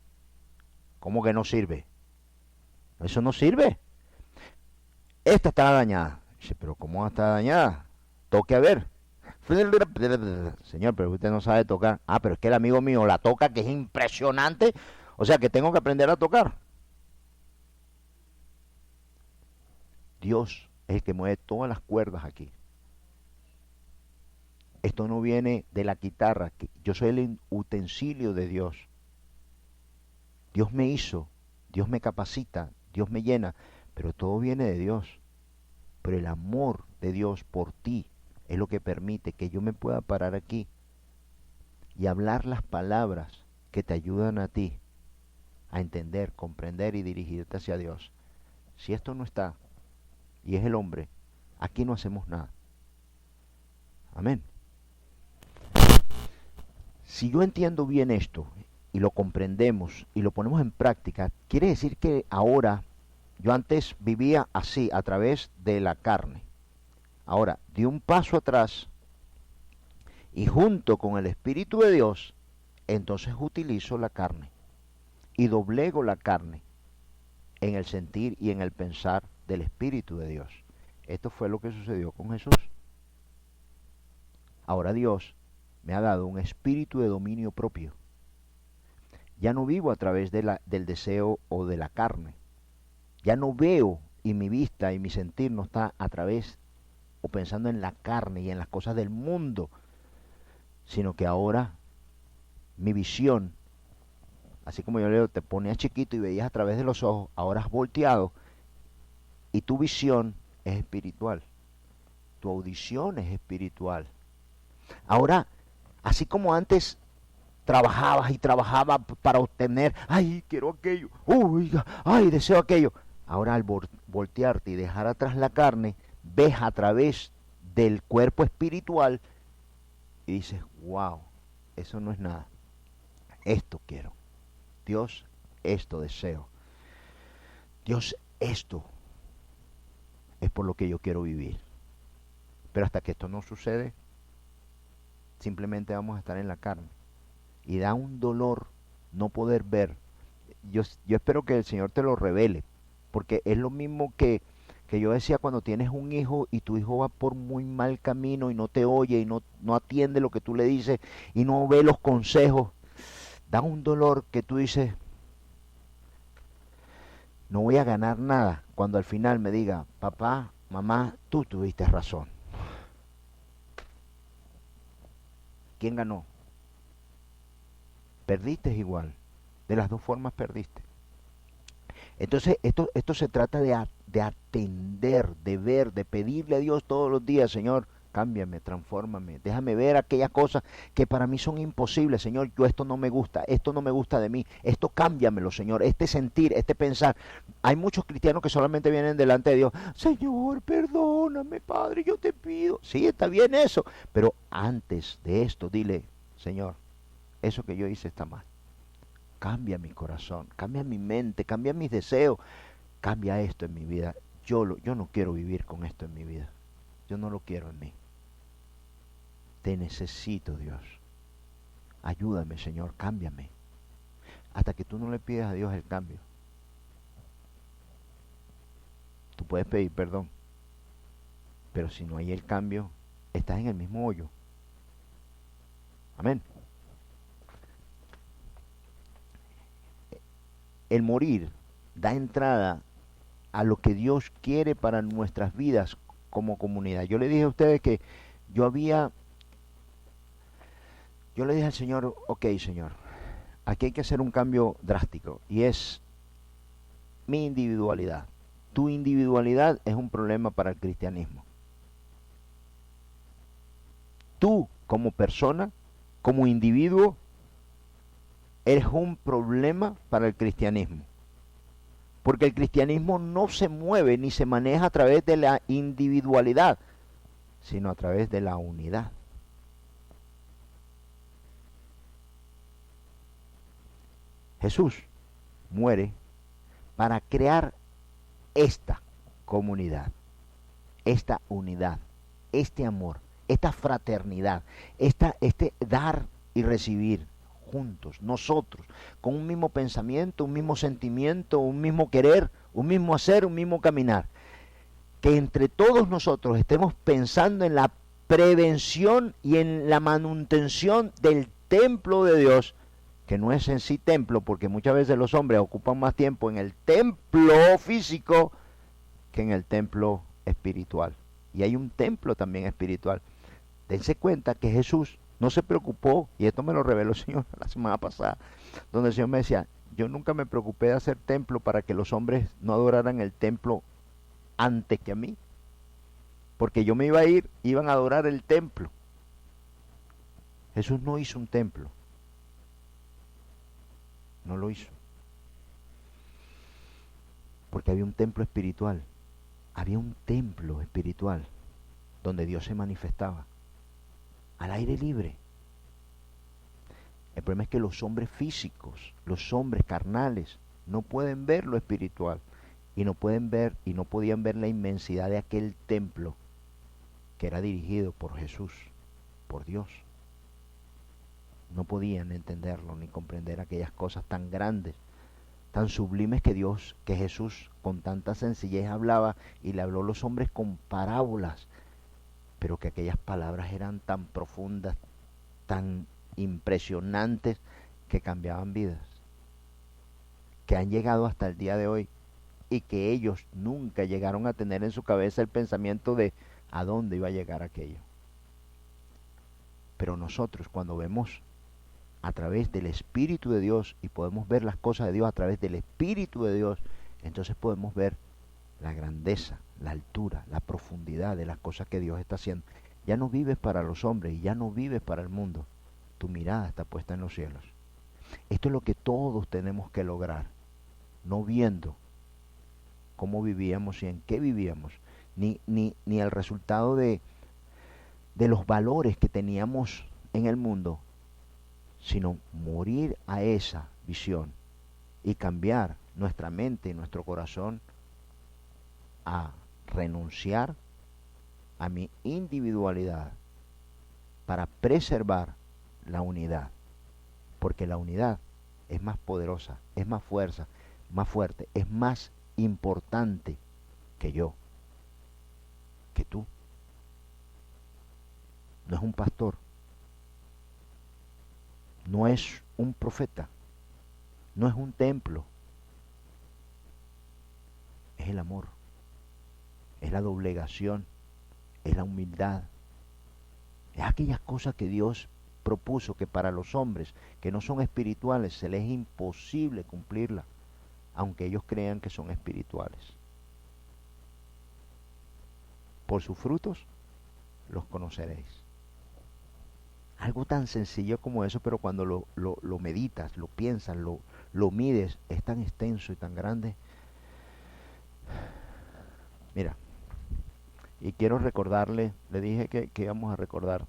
¿Cómo que no sirve? Eso no sirve. Esta está dañada. Dice, pero ¿cómo está dañada? Toque a ver. Señor, pero usted no sabe tocar. Ah, pero es que el amigo mío la toca, que es impresionante. O sea que tengo que aprender a tocar. Dios es el que mueve todas las cuerdas aquí. Esto no viene de la guitarra. Yo soy el utensilio de Dios. Dios me hizo, Dios me capacita, Dios me llena, pero todo viene de Dios. Pero el amor de Dios por ti es lo que permite que yo me pueda parar aquí y hablar las palabras que te ayudan a ti a entender, comprender y dirigirte hacia Dios. Si esto no está, y es el hombre, aquí no hacemos nada. Amén. Si yo entiendo bien esto y lo comprendemos y lo ponemos en práctica, quiere decir que ahora, yo antes vivía así, a través de la carne. Ahora, di un paso atrás y junto con el Espíritu de Dios, entonces utilizo la carne y doblego la carne en el sentir y en el pensar del Espíritu de Dios. Esto fue lo que sucedió con Jesús. Ahora Dios me ha dado un espíritu de dominio propio. Ya no vivo a través del deseo o de la carne. Ya no veo y mi vista y mi sentir no está a través o pensando en la carne y en las cosas del mundo, sino que ahora mi visión, así como yo leo, te ponías chiquito y veías a través de los ojos, ahora has volteado y tu visión es espiritual, tu audición es espiritual. Ahora, así como antes trabajabas y trabajabas para obtener, ay, quiero aquello, uy, ay, deseo aquello. Ahora al voltearte y dejar atrás la carne, ves a través del cuerpo espiritual y dices, wow, eso no es nada. Esto quiero. Dios, esto deseo. Dios, esto es por lo que yo quiero vivir. Pero hasta que esto no sucede, simplemente vamos a estar en la carne. Y da un dolor no poder ver. Yo espero que el Señor te lo revele, porque es lo mismo que yo decía cuando tienes un hijo y tu hijo va por muy mal camino y no te oye y no atiende lo que tú le dices y no ve los consejos. Da un dolor que tú dices, no voy a ganar nada cuando al final me diga, papá, mamá, tú tuviste razón. ¿Quién ganó? Perdiste igual. De las dos formas perdiste. Entonces esto se trata de atender, de ver, de pedirle a Dios todos los días, Señor, cámbiame, transfórmame, déjame ver aquellas cosas que para mí son imposibles, Señor, yo esto no me gusta de mí, esto cámbiamelo, Señor, este sentir, este pensar. Hay muchos cristianos que solamente vienen delante de Dios, Señor, perdóname, Padre, yo te pido. Sí, está bien eso, pero antes de esto, dile, Señor, eso que yo hice está mal. Cambia mi corazón, cambia mi mente, cambia mis deseos, cambia esto en mi vida. Yo no quiero vivir con esto en mi vida. Yo no lo quiero en mí. Te necesito, Dios. Ayúdame, Señor, cámbiame. Hasta que tú no le pidas a Dios el cambio. Tú puedes pedir perdón. Pero si no hay el cambio, estás en el mismo hoyo. Amén. El morir da entrada a lo que Dios quiere para nuestras vidas como comunidad. Yo le dije a ustedes que yo le dije al Señor, ok, Señor, aquí hay que hacer un cambio drástico y es mi individualidad. Tu individualidad es un problema para el cristianismo. Tú como persona, como individuo, eres un problema para el cristianismo. Porque el cristianismo no se mueve ni se maneja a través de la individualidad, sino a través de la unidad. Jesús muere para crear esta comunidad, esta unidad, este amor, esta fraternidad, este dar y recibir juntos, nosotros, con un mismo pensamiento, un mismo sentimiento, un mismo querer, un mismo hacer, un mismo caminar. Que entre todos nosotros estemos pensando en la prevención y en la manutención del templo de Dios, que no es en sí templo, porque muchas veces los hombres ocupan más tiempo en el templo físico que en el templo espiritual. Y hay un templo también espiritual. Dense cuenta que Jesús no se preocupó, y esto me lo reveló el Señor la semana pasada, donde el Señor me decía, yo nunca me preocupé de hacer templo para que los hombres no adoraran el templo antes que a mí, porque yo me iba a ir, iban a adorar el templo. Jesús no hizo un templo, no lo hizo, porque había un templo espiritual, había un templo espiritual donde Dios se manifestaba al aire libre. El problema es que los hombres físicos, los hombres carnales, no pueden ver lo espiritual y no pueden ver y no podían ver la inmensidad de aquel templo que era dirigido por Jesús, por Dios. No podían entenderlo ni comprender aquellas cosas tan grandes, tan sublimes que Dios, que Jesús con tanta sencillez hablaba, y le habló a los hombres con parábolas, pero que aquellas palabras eran tan profundas, tan impresionantes, que cambiaban vidas, que han llegado hasta el día de hoy, y que ellos nunca llegaron a tener en su cabeza el pensamiento de a dónde iba a llegar aquello. Pero nosotros, cuando vemos a través del Espíritu de Dios y podemos ver las cosas de Dios a través del Espíritu de Dios, entonces podemos ver la grandeza, la altura, la profundidad de las cosas que Dios está haciendo. Ya no vives para los hombres y ya no vives para el mundo. Tu mirada está puesta en los cielos. Esto es lo que todos tenemos que lograr, no viendo cómo vivíamos y en qué vivíamos, ni el resultado de los valores que teníamos en el mundo, sino morir a esa visión y cambiar nuestra mente y nuestro corazón a renunciar a mi individualidad para preservar la unidad, porque la unidad es más poderosa, es más fuerte, es más importante que yo, que tú. No es un pastor, no es un profeta, no es un templo, es el amor, es la doblegación, es la humildad, es aquellas cosas que Dios propuso que para los hombres que no son espirituales se les es imposible cumplirla, aunque ellos crean que son espirituales. Por sus frutos los conoceréis. Algo tan sencillo como eso, pero cuando lo meditas, lo piensas, lo mides, es tan extenso y tan grande. Mira, y quiero recordarle, le dije que íbamos a recordar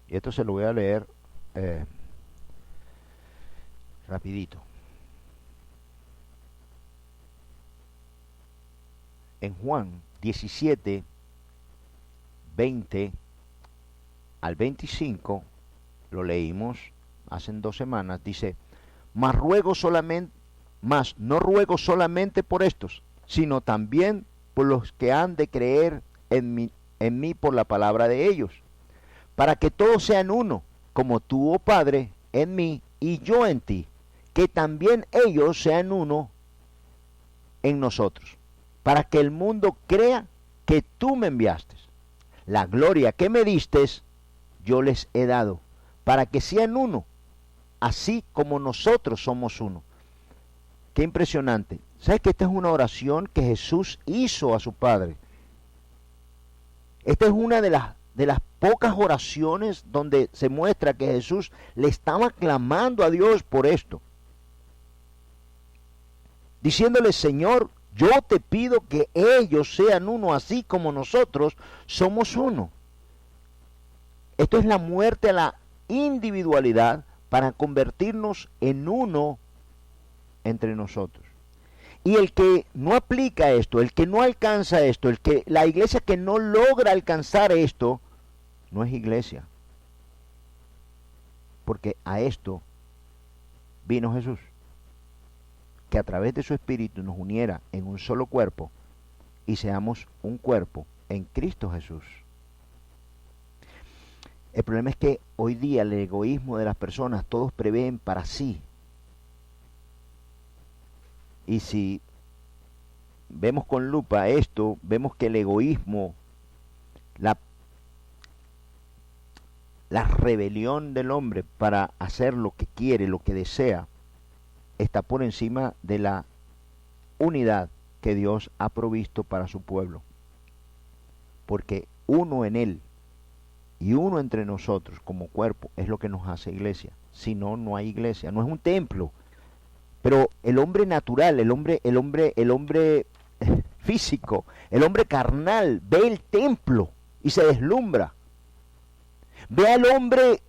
y esto se lo voy a leer rapidito. En Juan 17, 20 al 25, lo leímos hace 2 semanas, dice, mas no ruego solamente por estos, sino también por los que han de creer en mí por la palabra de ellos, para que todos sean uno, como tú, oh Padre, en mí y yo en ti, que también ellos sean uno en nosotros, para que el mundo crea que tú me enviaste. La gloria que me diste, yo les he dado, para que sean uno, así como nosotros somos uno. Qué impresionante. ¿Sabes que esta es una oración que Jesús hizo a su Padre? Esta es una de las pocas oraciones donde se muestra que Jesús le estaba clamando a Dios por esto, diciéndole, Señor, yo te pido que ellos sean uno así como nosotros somos uno. Esto es la muerte a la individualidad para convertirnos en uno entre nosotros. Y el que no aplica esto, el que no alcanza esto, la iglesia que no logra alcanzar esto, no es iglesia. Porque a esto vino Jesús, que a través de su Espíritu nos uniera en un solo cuerpo y seamos un cuerpo en Cristo Jesús. El problema es que hoy día el egoísmo de las personas, todos prevén para sí. Y si vemos con lupa esto, vemos que el egoísmo, la rebelión del hombre para hacer lo que quiere, lo que desea, está por encima de la unidad que Dios ha provisto para su pueblo. Porque uno en Él y uno entre nosotros como cuerpo es lo que nos hace iglesia. Si no, no hay iglesia, no es un templo. Pero el hombre natural, el hombre físico, el hombre carnal, ve el templo y se deslumbra. Ve al hombre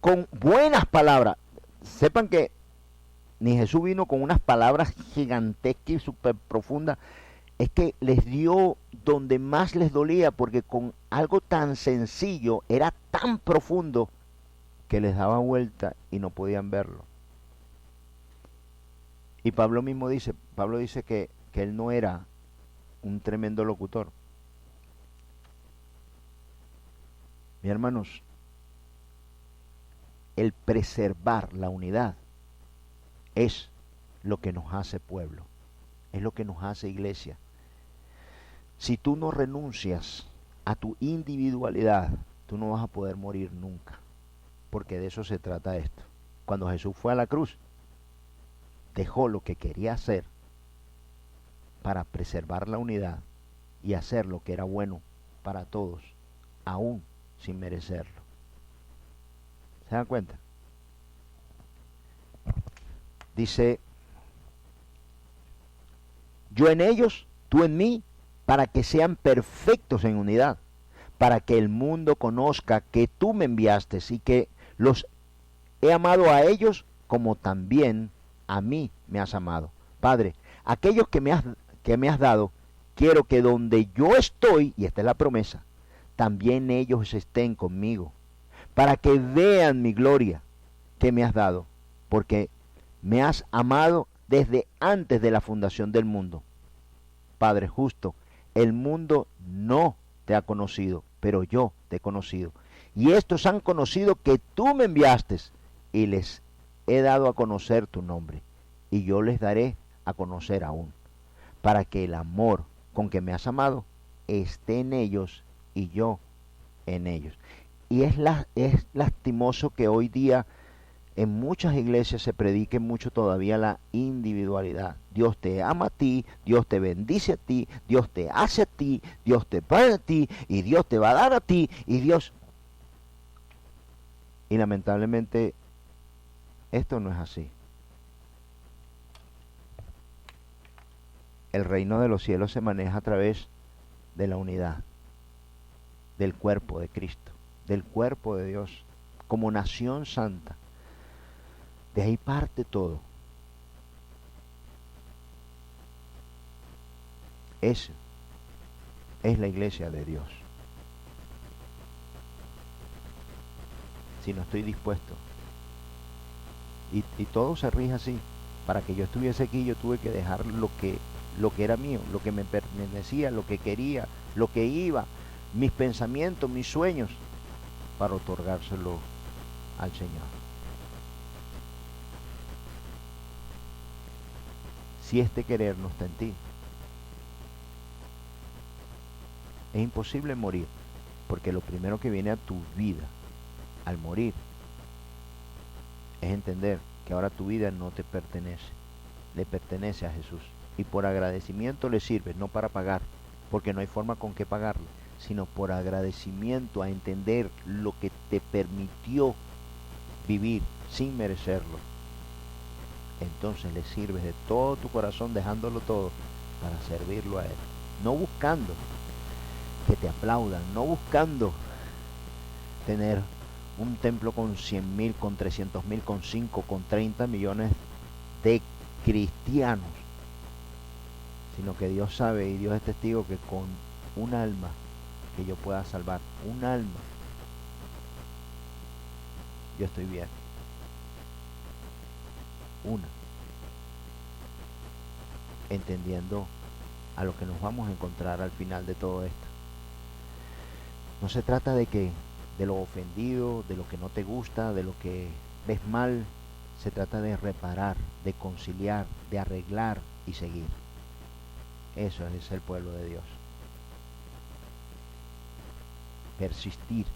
con buenas palabras. Sepan que ni Jesús vino con unas palabras gigantescas y súper profundas. Es que les dio donde más les dolía, porque con algo tan sencillo era tan profundo que les daba vuelta y no podían verlo. Y Pablo dice que él no era un tremendo locutor. Mis hermanos, el preservar la unidad es lo que nos hace pueblo, es lo que nos hace iglesia. Si tú no renuncias a tu individualidad, tú no vas a poder morir nunca, porque de eso se trata esto. Cuando Jesús fue a la cruz, dejó lo que quería hacer para preservar la unidad y hacer lo que era bueno para todos, aún sin merecerlo. ¿Se dan cuenta? Dice, yo en ellos, tú en mí, para que sean perfectos en unidad, para que el mundo conozca que tú me enviaste y que los he amado a ellos como también a mí me has amado. Padre, aquellos que me has dado, quiero que donde yo estoy, y esta es la promesa, también ellos estén conmigo, para que vean mi gloria que me has dado, porque me has amado desde antes de la fundación del mundo. Padre justo, el mundo no te ha conocido, pero yo te he conocido. Y estos han conocido que tú me enviaste y les he dado a conocer tu nombre. Y yo les daré a conocer aún, para que el amor con que me has amado esté en ellos y yo en ellos. Y es lastimoso que hoy día en muchas iglesias se predique mucho todavía la individualidad. Dios te ama a ti, Dios te bendice a ti, Dios te hace a ti, Dios te paga a ti, y Dios te va a dar a ti, y Dios... Y lamentablemente esto no es así. El reino de los cielos se maneja a través de la unidad, del cuerpo de Cristo, del cuerpo de Dios, como nación santa. De ahí parte todo. Esa es la iglesia de Dios. Si no estoy dispuesto. Y todo se rige así. Para que yo estuviese aquí, yo tuve que dejar lo que era mío, lo que me pertenecía, lo que quería, lo que iba, mis pensamientos, mis sueños, para otorgárselo al Señor. Si este querer no está en ti, es imposible morir, porque lo primero que viene a tu vida al morir es entender que ahora tu vida no te pertenece, le pertenece a Jesús, y por agradecimiento le sirve, no para pagar, porque no hay forma con que pagarle, sino por agradecimiento a entender lo que te permitió vivir sin merecerlo. Entonces le sirves de todo tu corazón, dejándolo todo para servirlo a Él, no buscando que te aplaudan, no buscando tener un templo con 100.000, con 300.000, con 5, con 30 millones de cristianos, sino que Dios sabe y Dios es testigo que con un alma que yo pueda salvar, un alma, yo estoy bien. Una, entendiendo a lo que nos vamos a encontrar al final de todo esto. No se trata de lo ofendido, de lo que no te gusta, de lo que ves mal. Se trata de reparar, de conciliar, de arreglar y seguir. Eso es el pueblo de Dios. Persistir.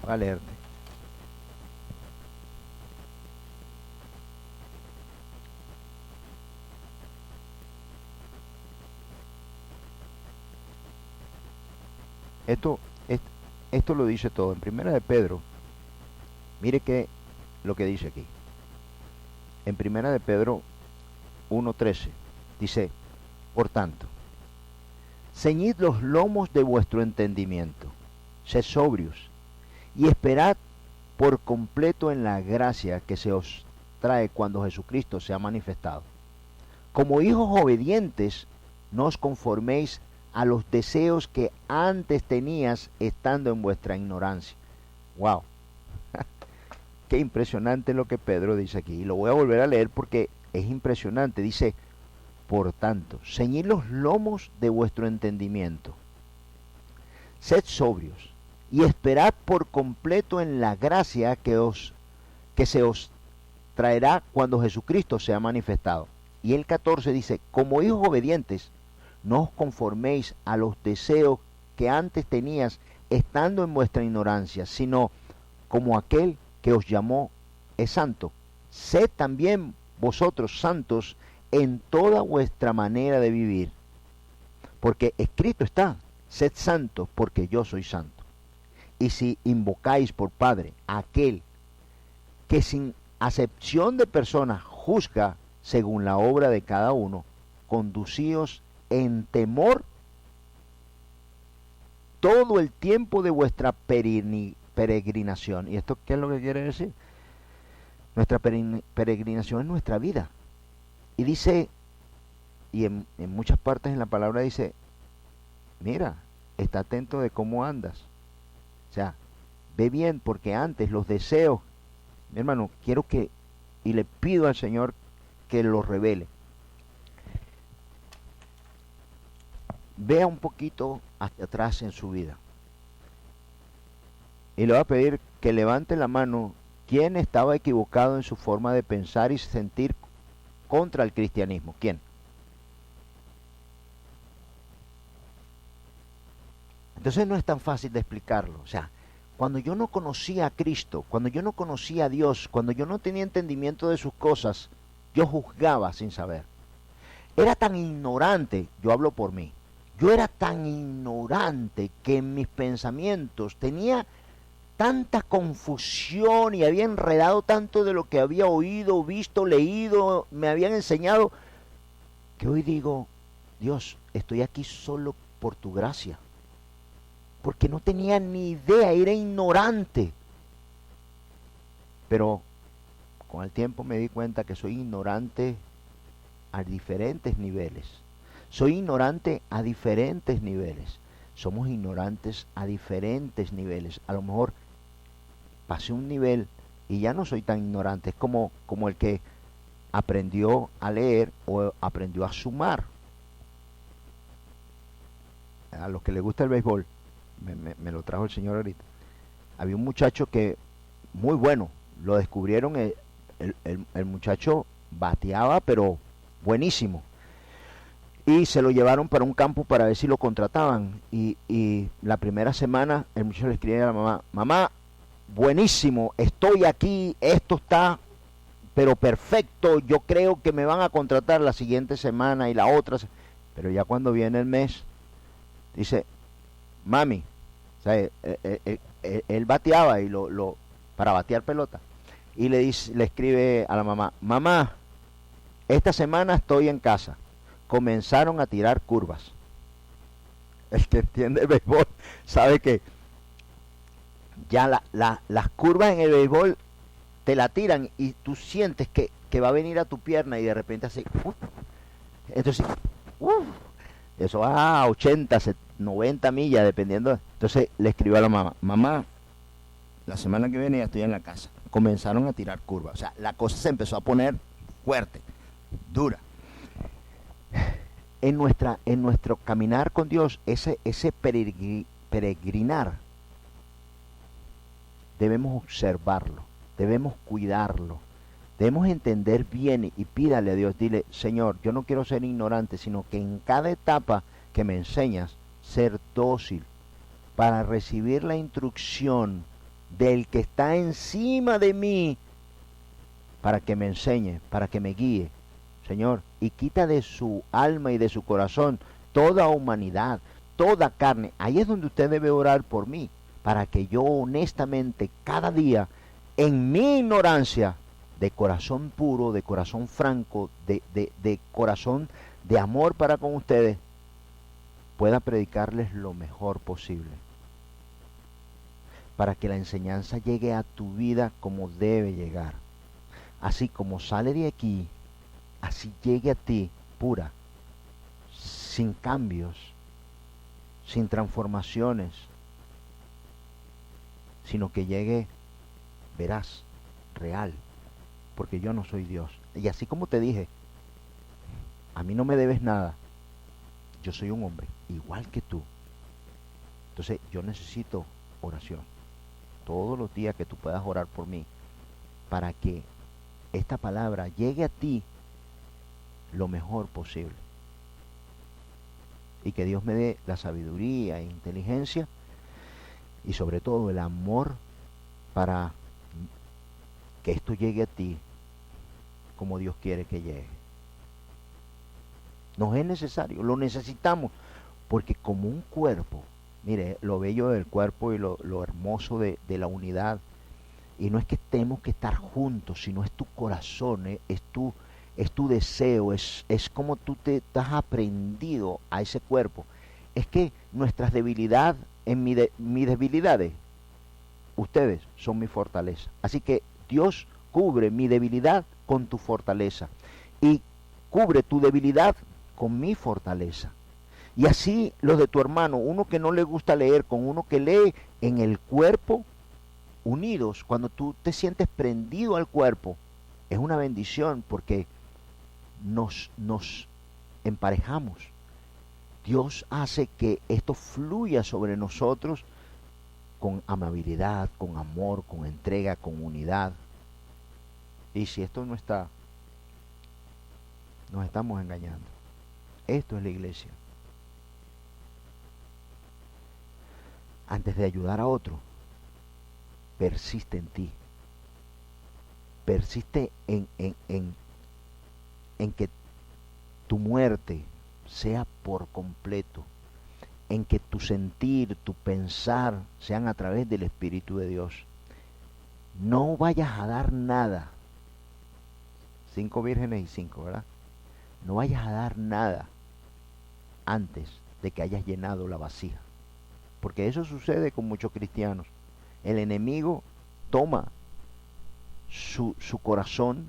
Voy a leerte. Esto, esto lo dice todo. En Primera de Pedro, mire que lo que dice aquí. En Primera de Pedro 1:13 dice, por tanto, ceñid los lomos de vuestro entendimiento, sed sobrios y esperad por completo en la gracia que se os trae cuando Jesucristo sea manifestado. Como hijos obedientes, no os conforméis a los deseos que antes tenías estando en vuestra ignorancia. ¡Wow! Qué impresionante lo que Pedro dice aquí. Y lo voy a volver a leer porque es impresionante. Dice, por tanto, ceñid los lomos de vuestro entendimiento. Sed sobrios y esperad por completo en la gracia que se os traerá cuando Jesucristo sea manifestado. Y el 14 dice, como hijos obedientes, no os conforméis a los deseos que antes tenías estando en vuestra ignorancia, sino como aquel que os llamó es santo. Sed también vosotros santos en toda vuestra manera de vivir. Porque escrito está, sed santos porque yo soy santo. Y si invocáis por Padre a aquel que sin acepción de personas juzga según la obra de cada uno, conducíos en temor todo el tiempo de vuestra peregrinación. ¿Y esto qué es lo que quiere decir? Nuestra peregrinación es nuestra vida. Y dice, y en muchas partes en la palabra dice, mira, está atento de cómo andas. O sea, ve bien, porque antes los deseos, mi hermano, quiero que, y le pido al Señor que los revele. Vea un poquito hacia atrás en su vida. Y le voy a pedir que levante la mano quién estaba equivocado en su forma de pensar y sentir contra el cristianismo. ¿Quién? Entonces no es tan fácil de explicarlo. O sea, cuando yo no conocía a Cristo, cuando yo no conocía a Dios, cuando yo no tenía entendimiento de sus cosas, yo juzgaba sin saber. Era tan ignorante, yo hablo por mí, yo era tan ignorante que en mis pensamientos tenía tanta confusión y había enredado tanto de lo que había oído, visto, leído, me habían enseñado, que hoy digo, Dios, estoy aquí solo por tu gracia. Porque no tenía ni idea, era ignorante. Pero con el tiempo me di cuenta que soy ignorante a diferentes niveles. Soy ignorante a diferentes niveles. Somos ignorantes a diferentes niveles. A lo mejor pasé un nivel y ya no soy tan ignorante. Es como el que aprendió a leer o aprendió a sumar. A los que les gusta el béisbol, me lo trajo el Señor ahorita. Había un muchacho que, muy bueno, lo descubrieron, el muchacho bateaba, pero buenísimo. Y se lo llevaron para un campo para ver si lo contrataban. Y la primera semana el muchacho le escribía a la mamá, mamá, buenísimo, estoy aquí, esto está, pero perfecto, yo creo que me van a contratar la siguiente semana y la otra. Pero ya cuando viene el mes, dice, mami, o sea, él bateaba y para batear pelota. Y le escribe a la mamá, mamá, esta semana estoy en casa. Comenzaron a tirar curvas. El que entiende el béisbol sabe que ya las curvas en el béisbol te la tiran y tú sientes que va a venir a tu pierna y de repente así, entonces, eso va a 80, 90 millas, dependiendo. Entonces le escribió a la mamá, mamá, la semana que viene ya estoy en la casa. Comenzaron a tirar curvas, o sea, la cosa se empezó a poner fuerte, dura. En nuestro caminar con Dios, ese peregrinar, debemos observarlo, debemos cuidarlo, debemos entender bien y pídale a Dios, dile, Señor, yo no quiero ser ignorante, sino que en cada etapa que me enseñas, ser dócil para recibir la instrucción del que está encima de mí, para que me enseñe, para que me guíe, Señor, y quita de su alma y de su corazón toda humanidad, toda carne. Ahí es donde usted debe orar por mí, para que yo honestamente cada día, en mi ignorancia, de corazón puro, de corazón franco, de corazón de amor para con ustedes, pueda predicarles lo mejor posible, para que la enseñanza llegue a tu vida como debe llegar. Así como sale de aquí, así llegue a ti pura, sin cambios, sin transformaciones, sino que llegue veraz, real, porque yo no soy Dios. Y así como te dije, a mí no me debes nada, yo soy un hombre igual que tú. Entonces yo necesito oración todos los días, que tú puedas orar por mí, para que esta palabra llegue a ti lo mejor posible, y que Dios me dé la sabiduría e inteligencia y sobre todo el amor para que esto llegue a ti como Dios quiere que llegue. Nos es necesario, lo necesitamos, porque como un cuerpo, mire, lo bello del cuerpo y lo hermoso de la unidad, y no es que tenemos que estar juntos, sino es tu corazón, es tu deseo, es como tú te has aprendido a ese cuerpo. Es que nuestras debilidades, mis debilidades, ustedes son mi fortaleza. Así que Dios cubre mi debilidad con tu fortaleza, y cubre tu debilidad con mi fortaleza. Y así los de tu hermano, uno que no le gusta leer con uno que lee, en el cuerpo, unidos, cuando tú te sientes prendido al cuerpo, es una bendición, porque nos emparejamos. Dios hace que esto fluya sobre nosotros con amabilidad, con amor, con entrega, con unidad. Y si esto no está, nos estamos engañando. Esto es la iglesia. Antes de ayudar a otro, persiste en ti. Persiste en que tu muerte sea por completo, en que tu sentir, tu pensar sean a través del Espíritu de Dios. No vayas a dar nada. 5 vírgenes y 5, ¿verdad? No vayas a dar nada antes de que hayas llenado la vasija, porque eso sucede con muchos cristianos. El enemigo toma su corazón,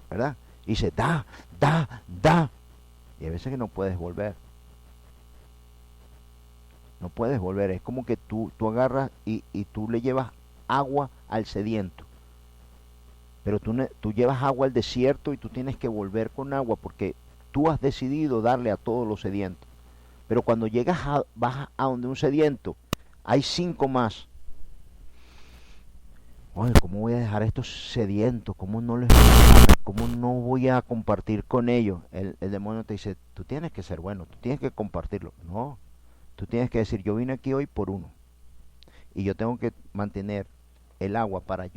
¿verdad? Y dice, da, y a veces que no puedes volver. No puedes volver. Es como que tú agarras y tú le llevas agua al sediento, pero tú llevas agua al desierto y tú tienes que volver con agua, porque tú has decidido darle a todos los sedientos. Pero cuando vas a donde un sediento, hay 5 más. Oye, ¿cómo voy a dejar a estos sedientos? ¿Cómo no voy a compartir con ellos? El demonio te dice, tú tienes que ser bueno, tú tienes que compartirlo. No, tú tienes que decir, yo vine aquí hoy por uno, y yo tengo que mantener el agua para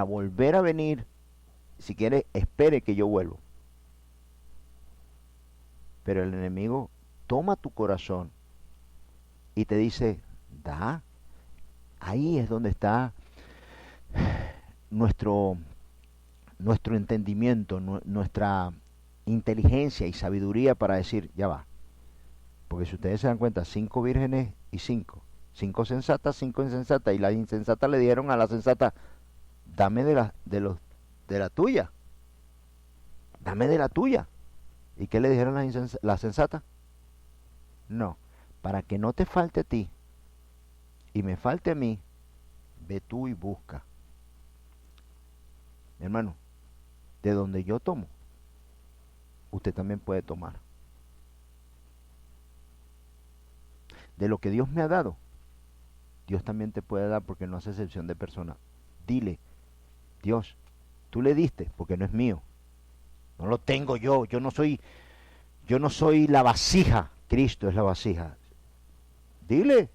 volver a venir. Si quiere, espere que yo vuelva. Pero el enemigo toma tu corazón y te dice, da. Ahí es donde está nuestro entendimiento, nuestra inteligencia y sabiduría para decir, ya va. Porque si ustedes se dan cuenta, 5 vírgenes y 5. 5 sensatas, 5 insensatas. Y las insensatas le dijeron a la sensata, dame de la tuya. Dame de la tuya. ¿Y qué le dijeron las sensatas? No, para que no te falte a ti y me falte a mí, ve tú y busca. Mi hermano, de donde yo tomo, usted también puede tomar. De lo que Dios me ha dado, Dios también te puede dar porque no hace excepción de persona. Dile, Dios, tú le diste porque no es mío. No lo tengo yo no soy la vasija, Cristo es la vasija. Dile,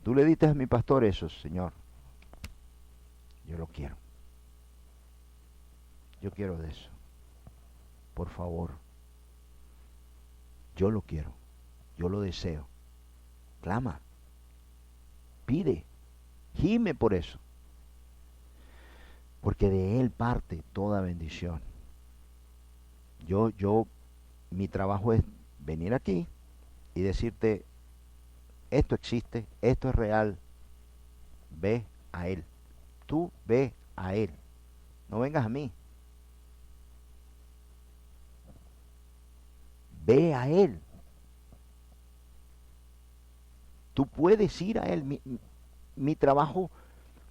tú le diste a mi pastor eso, Señor. Yo lo quiero. Yo quiero de eso. Por favor. Yo lo quiero. Yo lo deseo. Clama. Pide. Gime por eso. Porque de Él parte toda bendición. Mi trabajo es venir aquí y decirte, esto existe, esto es real. Ve a Él. Tú ve a Él. No vengas a mí. Ve a Él. Tú puedes ir a Él. Mi trabajo,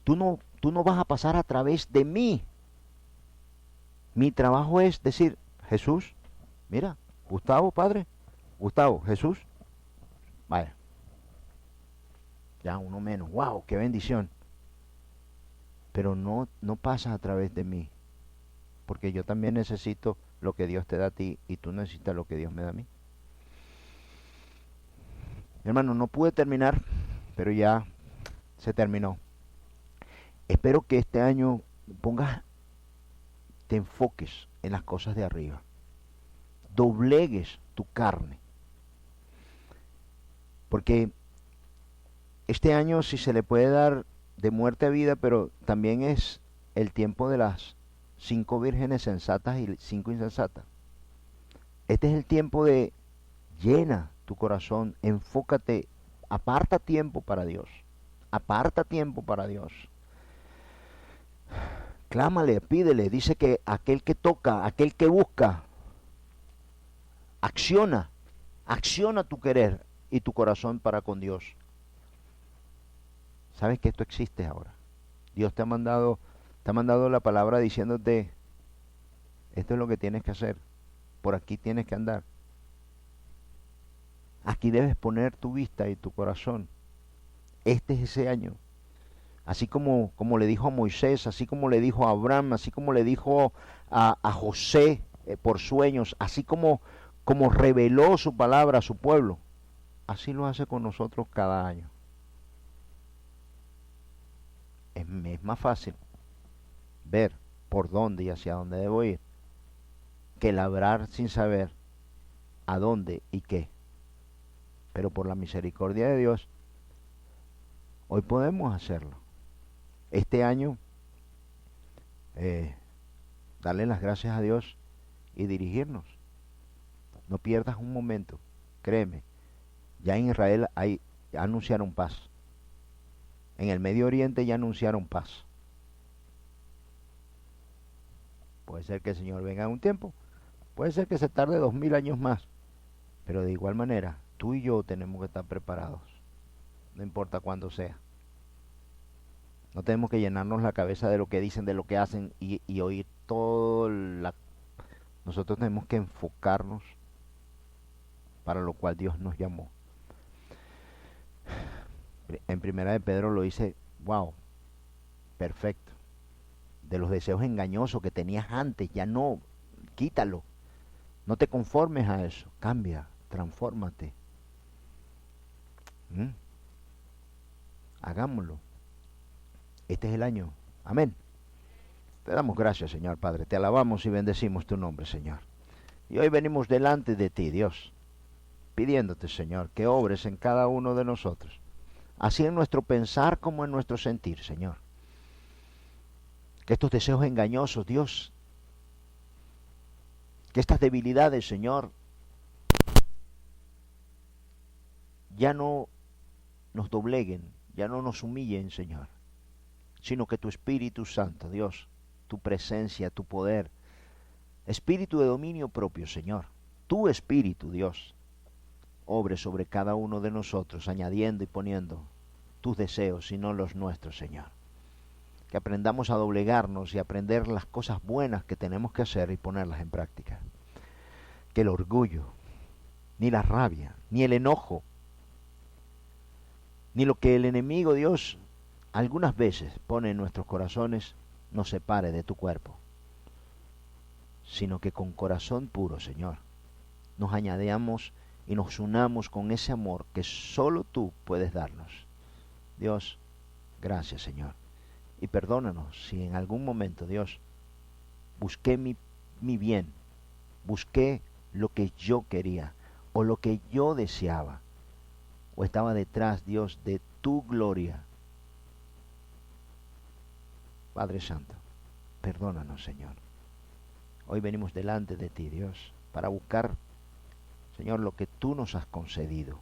tú no vas a pasar a través de mí. Mi trabajo es decir, Jesús, mira, Gustavo, Padre, Gustavo, Jesús, vaya. Ya uno menos, wow, qué bendición. Pero no pasa a través de mí. Porque yo también necesito lo que Dios te da a ti y tú necesitas lo que Dios me da a mí. Hermano, no pude terminar, pero ya se terminó. Espero que este año te enfoques en las cosas de arriba. Doblegues tu carne. Porque este año sí se le puede dar de muerte a vida, pero también es el tiempo de las 5 vírgenes sensatas y 5 insensatas. Este es el tiempo de llena tu corazón, enfócate, aparta tiempo para Dios. Aparta tiempo para Dios. Clámale, pídele, dice que aquel que toca, aquel que busca, acciona tu querer y tu corazón para con Dios. Sabes que esto existe ahora. Dios te ha mandado la palabra diciéndote, esto es lo que tienes que hacer, por aquí tienes que andar. Aquí debes poner tu vista y tu corazón. Este es ese año. Así como le dijo a Moisés, así como le dijo a Abraham, así como le dijo a José por sueños, así como reveló su palabra a su pueblo, así lo hace con nosotros cada año. Es más fácil ver por dónde y hacia dónde debo ir que labrar sin saber a dónde y qué. Pero por la misericordia de Dios, hoy podemos hacerlo. Este año, darle las gracias a Dios y dirigirnos. No pierdas un momento, créeme. Ya en Israel ya anunciaron paz. En el Medio Oriente ya anunciaron paz. Puede ser que el Señor venga en un tiempo, puede ser que se tarde 2000 años más, pero de igual manera, tú y yo tenemos que estar preparados, no importa cuándo sea. No tenemos que llenarnos la cabeza de lo que dicen, de lo que hacen y oír todo Nosotros tenemos que enfocarnos para lo cual Dios nos llamó. En Primera de Pedro lo dice, wow, perfecto. De los deseos engañosos que tenías antes, ya no, quítalo. No te conformes a eso, cambia, transfórmate. Hagámoslo. Este es el año. Amén. Te damos gracias, Señor Padre. Te alabamos y bendecimos tu nombre, Señor. Y hoy venimos delante de ti, Dios, pidiéndote, Señor, que obres en cada uno de nosotros, así en nuestro pensar como en nuestro sentir, Señor. Que estos deseos engañosos, Dios, que estas debilidades, Señor, ya no nos dobleguen, ya no nos humillen, Señor, sino que tu Espíritu Santo, Dios, tu presencia, tu poder, espíritu de dominio propio, Señor, tu Espíritu, Dios, obre sobre cada uno de nosotros, añadiendo y poniendo tus deseos y no los nuestros, Señor. Que aprendamos a doblegarnos y aprender las cosas buenas que tenemos que hacer y ponerlas en práctica. Que el orgullo, ni la rabia, ni el enojo, ni lo que el enemigo, Dios, algunas veces pone en nuestros corazones, nos separe de tu cuerpo, sino que con corazón puro, Señor, nos añadamos y nos unamos con ese amor que solo tú puedes darnos. Dios, gracias, Señor. Y perdónanos si en algún momento, Dios, busqué mi bien, busqué lo que yo quería o lo que yo deseaba, o estaba detrás, Dios, de tu gloria. Padre Santo, perdónanos, Señor. Hoy venimos delante de ti, Dios, para buscar, Señor, lo que tú nos has concedido,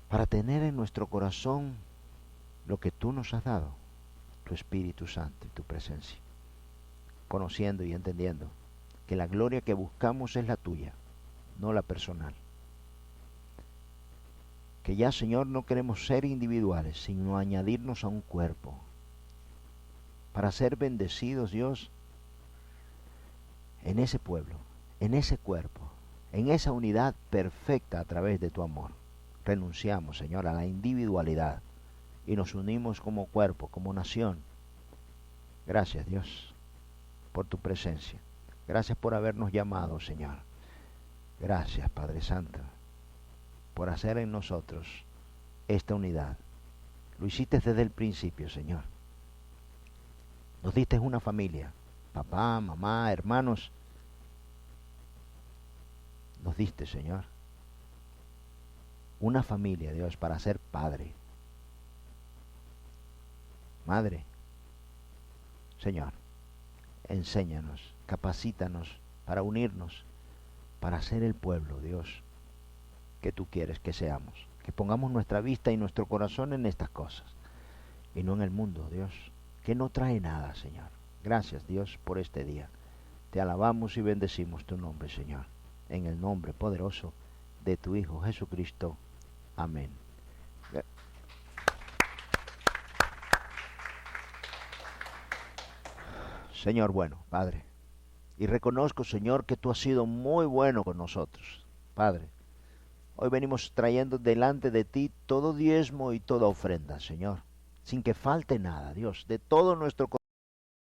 para tener en nuestro corazón lo que tú nos has dado, tu Espíritu Santo y tu presencia, conociendo y entendiendo que la gloria que buscamos es la tuya, no la personal. Que ya, Señor, no queremos ser individuales, sino añadirnos a un cuerpo, para ser bendecidos, Dios, en ese pueblo, en ese cuerpo, en esa unidad perfecta a través de tu amor. Renunciamos, Señor, a la individualidad y nos unimos como cuerpo, como nación. Gracias, Dios, por tu presencia. Gracias por habernos llamado, Señor. Gracias, Padre Santo, por hacer en nosotros esta unidad. Lo hiciste desde el principio, Señor. Nos diste una familia, papá, mamá, hermanos. Nos diste, Señor, una familia, Dios, para ser padre, madre. Señor, enséñanos, capacítanos para unirnos, para ser el pueblo, Dios, que tú quieres que seamos. Que pongamos nuestra vista y nuestro corazón en estas cosas y no en el mundo, Dios, que no trae nada, Señor. Gracias, Dios, por este día. Te alabamos y bendecimos tu nombre, Señor, en el nombre poderoso de tu Hijo Jesucristo. Amén. Señor bueno, Padre, y reconozco, Señor, que tú has sido muy bueno con nosotros, Padre. Hoy venimos trayendo delante de ti todo diezmo y toda ofrenda, Señor, sin que falte nada, Dios, de todo nuestro corazón.